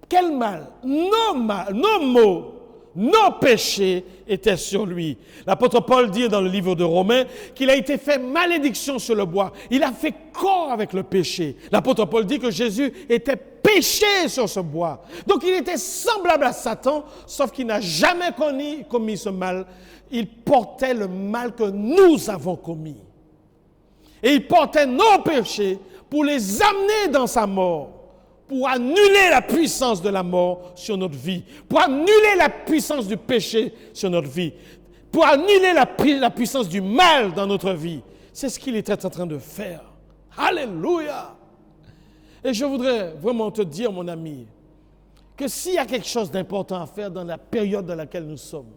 Quel mal? Nos maux, nos péchés étaient sur lui. L'apôtre Paul dit dans le livre de Romains qu'il a été fait malédiction sur le bois. Il a fait corps avec le péché. L'apôtre Paul dit que Jésus était péché sur ce bois. Donc il était semblable à Satan, sauf qu'il n'a jamais commis ce mal. Il portait le mal que nous avons commis. Et il portait nos péchés pour les amener dans sa mort, pour annuler la puissance de la mort sur notre vie, pour annuler la puissance du péché sur notre vie, pour annuler la puissance du mal dans notre vie. C'est ce qu'il était en train de faire. Alléluia! Et je voudrais vraiment te dire, mon ami, que s'il y a quelque chose d'important à faire dans la période dans laquelle nous sommes,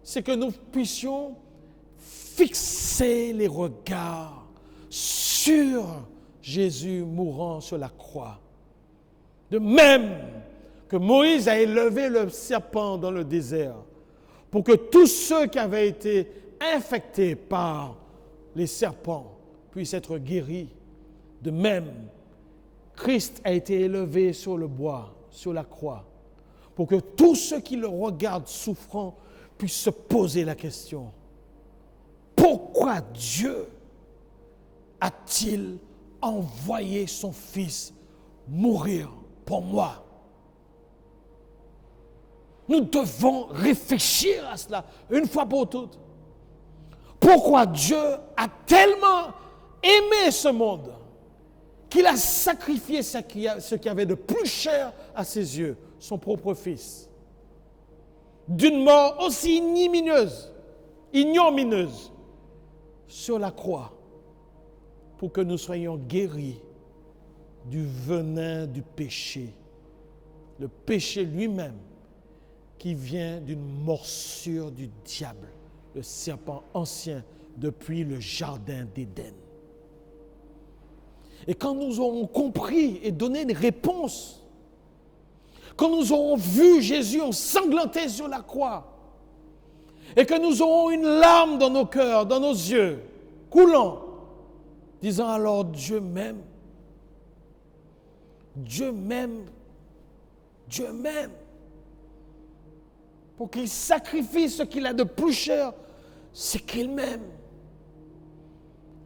c'est que nous puissions fixer les regards sur Jésus mourant sur la croix. De même que Moïse a élevé le serpent dans le désert pour que tous ceux qui avaient été infectés par les serpents puissent être guéris. De même, Christ a été élevé sur le bois, sur la croix, pour que tous ceux qui le regardent souffrant puissent se poser la question: pourquoi Dieu a-t-il envoyé son Fils mourir pour moi? Nous devons réfléchir à cela une fois pour toutes. Pourquoi Dieu a tellement aimé ce monde qu'il a sacrifié ce qui avait de plus cher à ses yeux, son propre Fils, d'une mort aussi ignominieuse, sur la croix, pour que nous soyons guéris du venin du péché, le péché lui-même qui vient d'une morsure du diable, le serpent ancien depuis le jardin d'Éden. Et quand nous aurons compris et donné une réponse, quand nous aurons vu Jésus ensanglanté sur la croix, et que nous aurons une larme dans nos cœurs, dans nos yeux, coulant, disant alors Dieu m'aime. Dieu m'aime. Dieu m'aime. Pour qu'il sacrifie ce qu'il a de plus cher, c'est qu'il m'aime.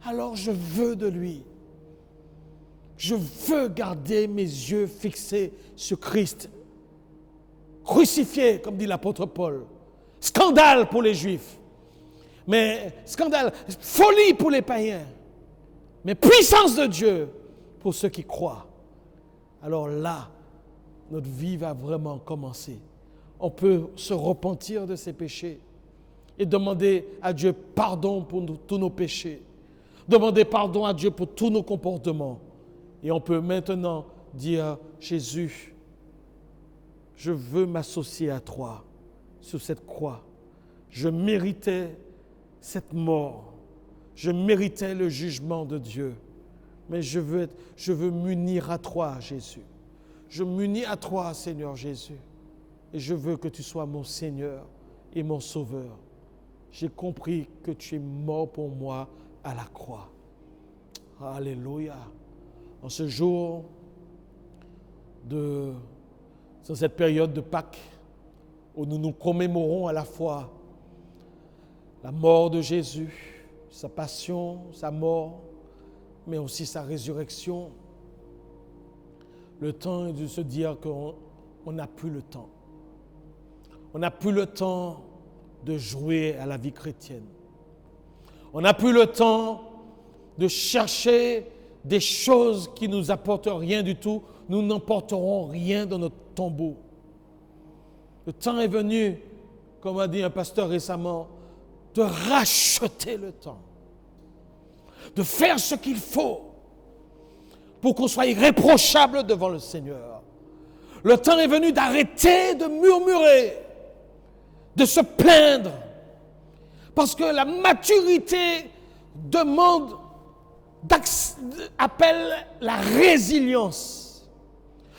Alors je veux de lui. Je veux garder mes yeux fixés sur Christ. Crucifié, comme dit l'apôtre Paul. Scandale pour les Juifs. Mais scandale, folie pour les païens. Mais puissance de Dieu pour ceux qui croient. Alors là, notre vie va vraiment commencer. On peut se repentir de ses péchés et demander à Dieu pardon pour tous nos péchés. Demander pardon à Dieu pour tous nos comportements. Et on peut maintenant dire, Jésus, je veux m'associer à toi sur cette croix. Je méritais cette mort. Je méritais le jugement de Dieu. Mais je veux m'unir à toi, Jésus. Je m'unis à toi, Seigneur Jésus. Et je veux que tu sois mon Seigneur et mon Sauveur. J'ai compris que tu es mort pour moi à la croix. Alléluia. En ce jour, dans cette période de Pâques, où nous commémorons à la fois la mort de Jésus, sa passion, sa mort, mais aussi sa résurrection, le temps est de se dire qu'on n'a plus le temps. On n'a plus le temps de jouer à la vie chrétienne. On n'a plus le temps de chercher des choses qui ne nous apportent rien du tout. Nous n'emporterons rien dans notre tombeau. Le temps est venu, comme a dit un pasteur récemment, de racheter le temps. De faire ce qu'il faut pour qu'on soit irréprochable devant le Seigneur. Le temps est venu d'arrêter de murmurer, de se plaindre, parce que la maturité appelle la résilience.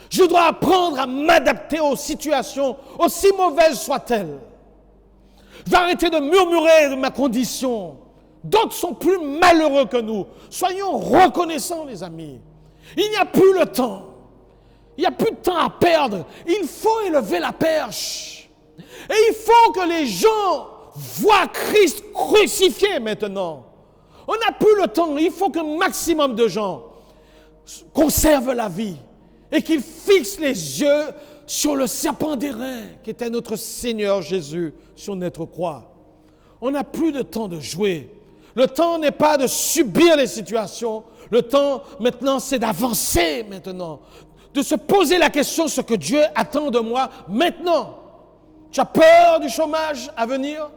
Je dois apprendre à m'adapter aux situations, aussi mauvaises soient-elles. Je vais arrêter de murmurer de ma condition. D'autres sont plus malheureux que nous. Soyons reconnaissants, les amis. Il n'y a plus le temps. Il n'y a plus de temps à perdre. Il faut élever la perche. Et il faut que les gens voient Christ crucifié maintenant. On n'a plus le temps. Il faut qu'un maximum de gens conservent la vie et qu'ils fixent les yeux sur le serpent d'airain qui était notre Seigneur Jésus sur notre croix. On n'a plus de temps de jouer. Le temps n'est pas de subir les situations. Le temps maintenant, c'est d'avancer maintenant. De se poser la question ce que Dieu attend de moi maintenant. Tu as peur du chômage à venir?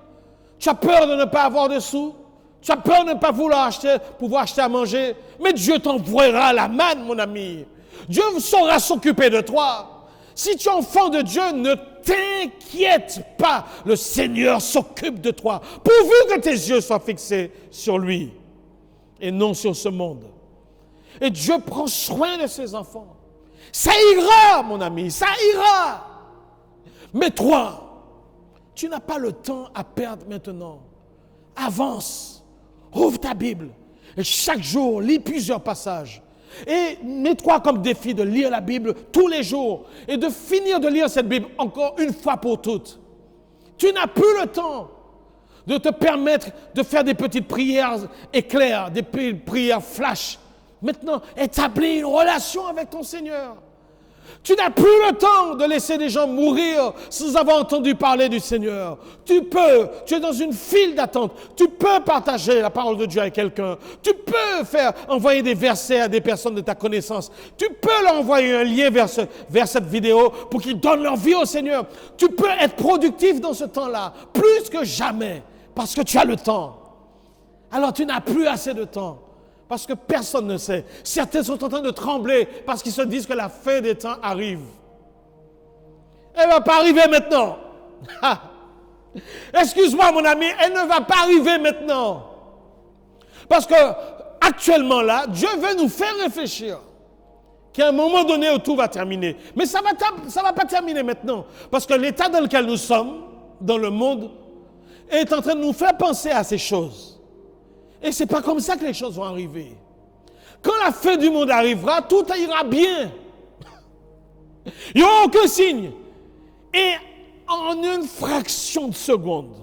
Tu as peur de ne pas avoir de sous? Tu as peur de ne pas pouvoir acheter à manger? Mais Dieu t'envoiera la manne, mon ami. Dieu saura s'occuper de toi. Si tu es enfant de Dieu, ne t'inquiète pas. Le Seigneur s'occupe de toi. Pourvu que tes yeux soient fixés sur lui et non sur ce monde. Et Dieu prend soin de ses enfants. Ça ira, mon ami, ça ira. Mais toi, tu n'as pas le temps à perdre maintenant. Avance, ouvre ta Bible et chaque jour, lis plusieurs passages. Et mets-toi comme défi de lire la Bible tous les jours et de finir de lire cette Bible encore une fois pour toutes. Tu n'as plus le temps de te permettre de faire des petites prières éclairs, des prières flash. Maintenant, établis une relation avec ton Seigneur. Tu n'as plus le temps de laisser des gens mourir sans avoir entendu parler du Seigneur. Tu es dans une file d'attente. Tu peux partager la parole de Dieu avec quelqu'un. Tu peux envoyer des versets à des personnes de ta connaissance. Tu peux leur envoyer un lien vers cette vidéo pour qu'ils donnent leur vie au Seigneur. Tu peux être productif dans ce temps-là, plus que jamais, parce que tu as le temps. Alors tu n'as plus assez de temps. Parce que personne ne sait. Certains sont en train de trembler parce qu'ils se disent que la fin des temps arrive. Elle ne va pas arriver maintenant. Excuse-moi mon ami, elle ne va pas arriver maintenant. Parce que actuellement là, Dieu veut nous faire réfléchir qu'à un moment donné où tout va terminer. Mais ça va pas terminer maintenant. Parce que l'état dans lequel nous sommes, dans le monde, est en train de nous faire penser à ces choses. Et ce n'est pas comme ça que les choses vont arriver. Quand la fin du monde arrivera, tout ira bien. Il n'y aura aucun signe. Et en une fraction de seconde,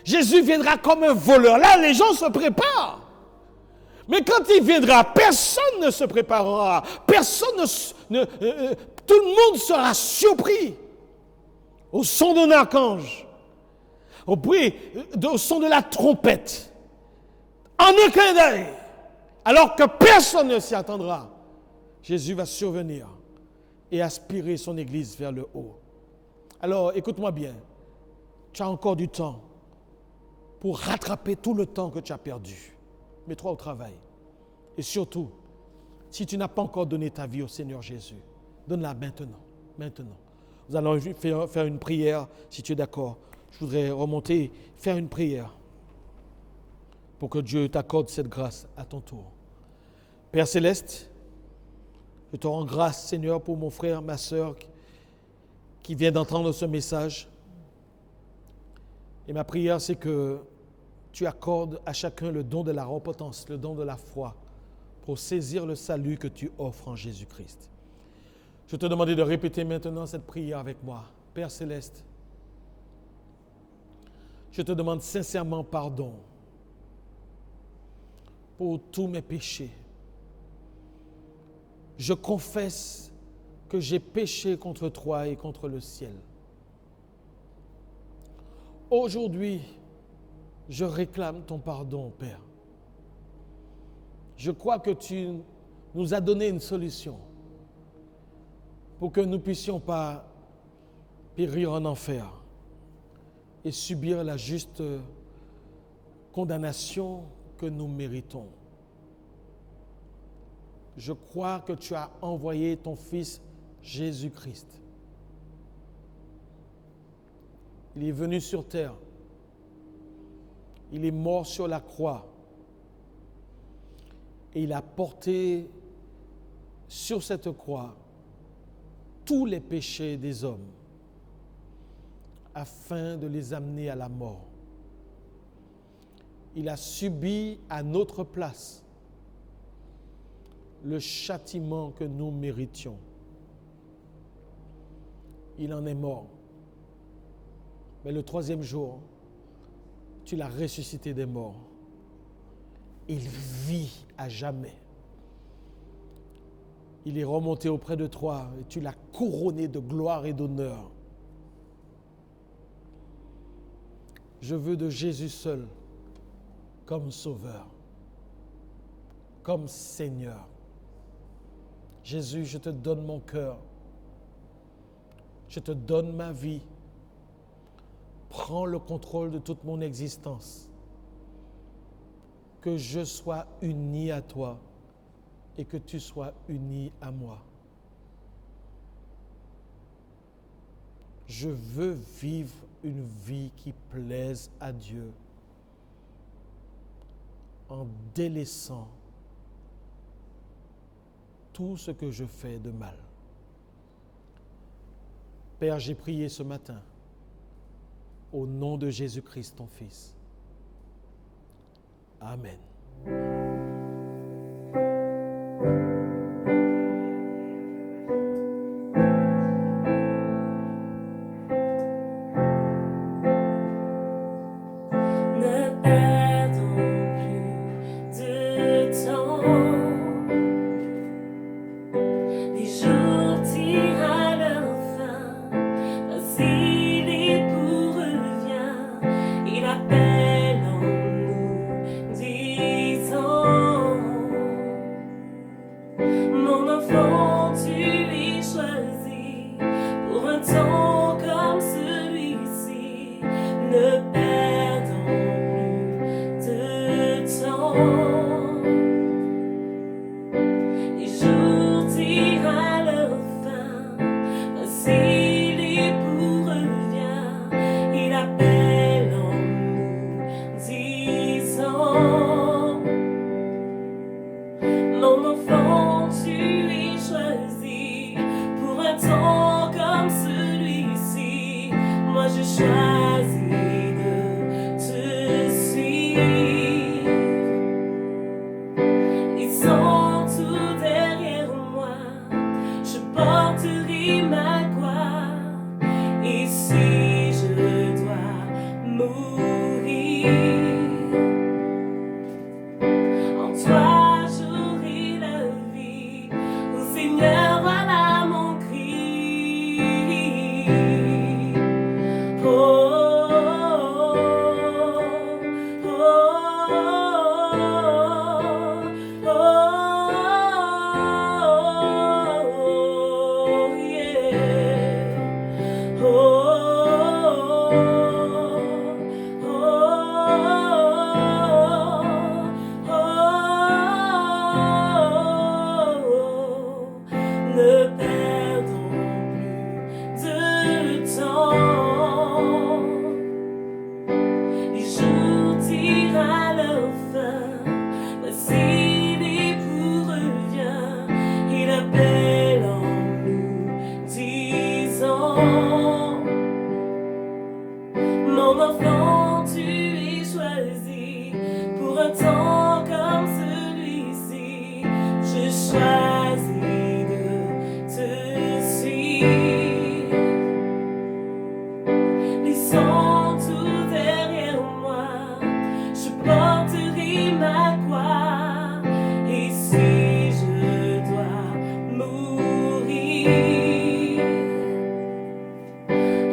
Jésus viendra comme un voleur. Là, les gens se préparent. Mais quand il viendra, personne ne se préparera. Tout le monde sera surpris. Au son d'un archange, au son de la trompette, en un clin d'œil, alors que personne ne s'y attendra, Jésus va survenir et aspirer son Église vers le haut. Alors, écoute-moi bien, tu as encore du temps pour rattraper tout le temps que tu as perdu. Mets-toi au travail. Et surtout, si tu n'as pas encore donné ta vie au Seigneur Jésus, donne-la maintenant. Nous allons faire une prière, si tu es d'accord. Je voudrais remonter, faire une prière pour que Dieu t'accorde cette grâce à ton tour. Père Céleste, je te rends grâce, Seigneur, pour mon frère, ma sœur, qui vient d'entendre ce message. Et ma prière, c'est que tu accordes à chacun le don de la repentance, le don de la foi, pour saisir le salut que tu offres en Jésus-Christ. Je te demande de répéter maintenant cette prière avec moi. Père Céleste, je te demande sincèrement pardon pour tous mes péchés. Je confesse que j'ai péché contre toi et contre le ciel. Aujourd'hui, je réclame ton pardon, Père. Je crois que tu nous as donné une solution pour que nous ne puissions pas périr en enfer et subir la juste condamnation que nous méritons. Je crois que tu as envoyé ton Fils Jésus-Christ. Il est venu sur terre. Il est mort sur la croix. Et il a porté sur cette croix tous les péchés des hommes afin de les amener à la mort. Il a subi à notre place le châtiment que nous méritions. Il en est mort. Mais le troisième jour, tu l'as ressuscité des morts. Il vit à jamais. Il est remonté auprès de toi et tu l'as couronné de gloire et d'honneur. Je veux de Jésus seul comme Sauveur, comme Seigneur. Jésus, je te donne mon cœur. Je te donne ma vie. Prends le contrôle de toute mon existence. Que je sois uni à toi et que tu sois uni à moi. Je veux vivre une vie qui plaise à Dieu en délaissant tout ce que je fais de mal. Père, j'ai prié ce matin au nom de Jésus-Christ, ton Fils. Amen. Ne perdons plus de temps. Les jours tirent à leur fin. Facile et pour revient. Il appelle en nous, disant: mon enfant, tu es choisi pour un temps comme celui-ci. Ne perdons plus de temps. Les jours tirent à leur fin. Facile et pour revient. Il appelle en nous, disant: mon enfant, tu es choisi pour un temps comme celui-ci. Moi, je choisis de te suivre. En toi j'aurai la vie. Oh Seigneur, voilà mon cri. Oh, oh, oh, oh, yeah. Oh, ne perdons plus de temps. Les jours tirent à leur fin. Voici l'époux revient. Il appelle en nous disant: mon enfant, tu es choisi pour un temps comme celui-ci. Je choisis de te suivre. Laissant tout derrière moi, je porterai ma croix. Et si je dois mourir,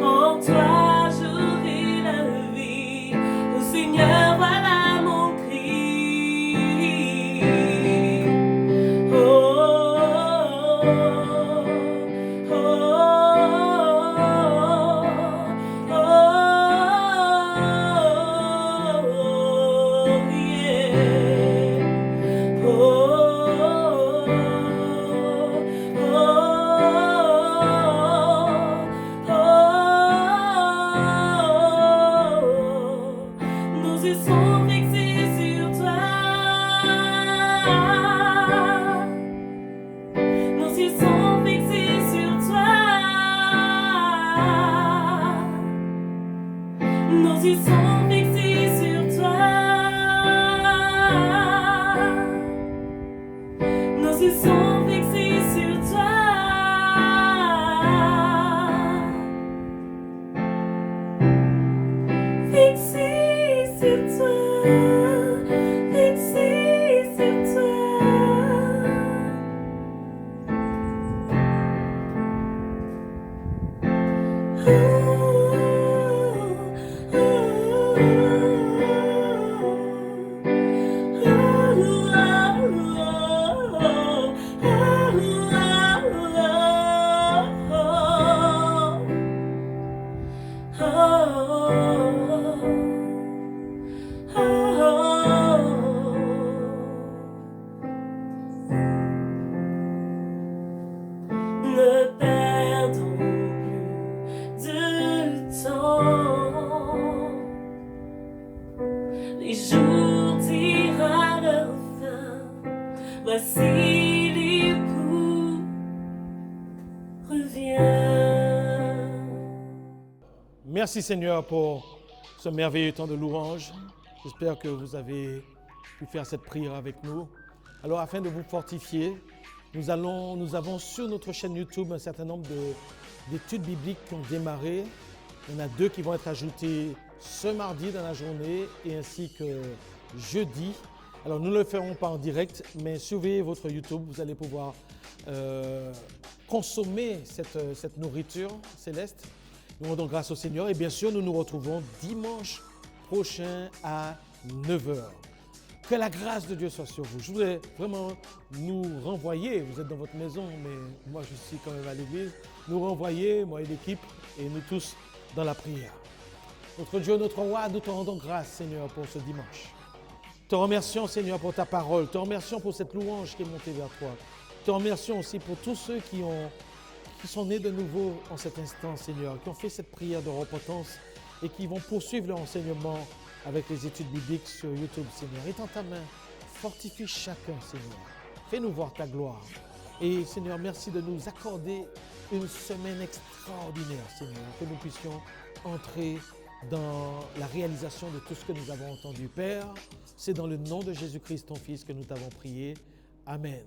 en toi j'aurai la vie. Oh Seigneur, voilà mon cri. Oh, oh, oh, oh, yeah. Oh, nos yeux sont fixés sur toi. Nos yeux sont fixés sur toi. Nos yeux sont fixés sur toi. Nos yeux sont fixés sur toi. Fixés sur toi. Fixés sur toi. Ne perdons plus de temps. Les jours tirent à leur fin. Voici l'époux revient. Merci Seigneur pour ce merveilleux temps de louange. J'espère que vous avez pu faire cette prière avec nous. Alors afin de vous fortifier, nous avons sur notre chaîne YouTube un certain nombre d'études bibliques qui ont démarré. Il y en a 2 qui vont être ajoutées ce mardi dans la journée et ainsi que jeudi. Alors nous ne le ferons pas en direct, mais surveillez votre YouTube, vous allez pouvoir consommer cette nourriture céleste. Nous rendons grâce au Seigneur et bien sûr nous nous retrouvons dimanche prochain à 9h. Que la grâce de Dieu soit sur vous. Je voudrais vraiment nous renvoyer, vous êtes dans votre maison, mais moi je suis quand même à l'église, nous renvoyer, moi et l'équipe, et nous tous dans la prière. Notre Dieu, notre roi, nous te rendons grâce, Seigneur, pour ce dimanche. Te remercions, Seigneur, pour ta parole. Te remercions pour cette louange qui est montée vers toi. Te remercions aussi pour tous ceux qui sont nés de nouveau en cet instant, Seigneur, qui ont fait cette prière de repentance et qui vont poursuivre leur enseignement avec les études bibliques sur YouTube, Seigneur. Étends ta main, fortifie chacun, Seigneur. Fais-nous voir ta gloire. Et Seigneur, merci de nous accorder une semaine extraordinaire, Seigneur, que nous puissions entrer dans la réalisation de tout ce que nous avons entendu. Père, c'est dans le nom de Jésus-Christ, ton Fils, que nous t'avons prié. Amen.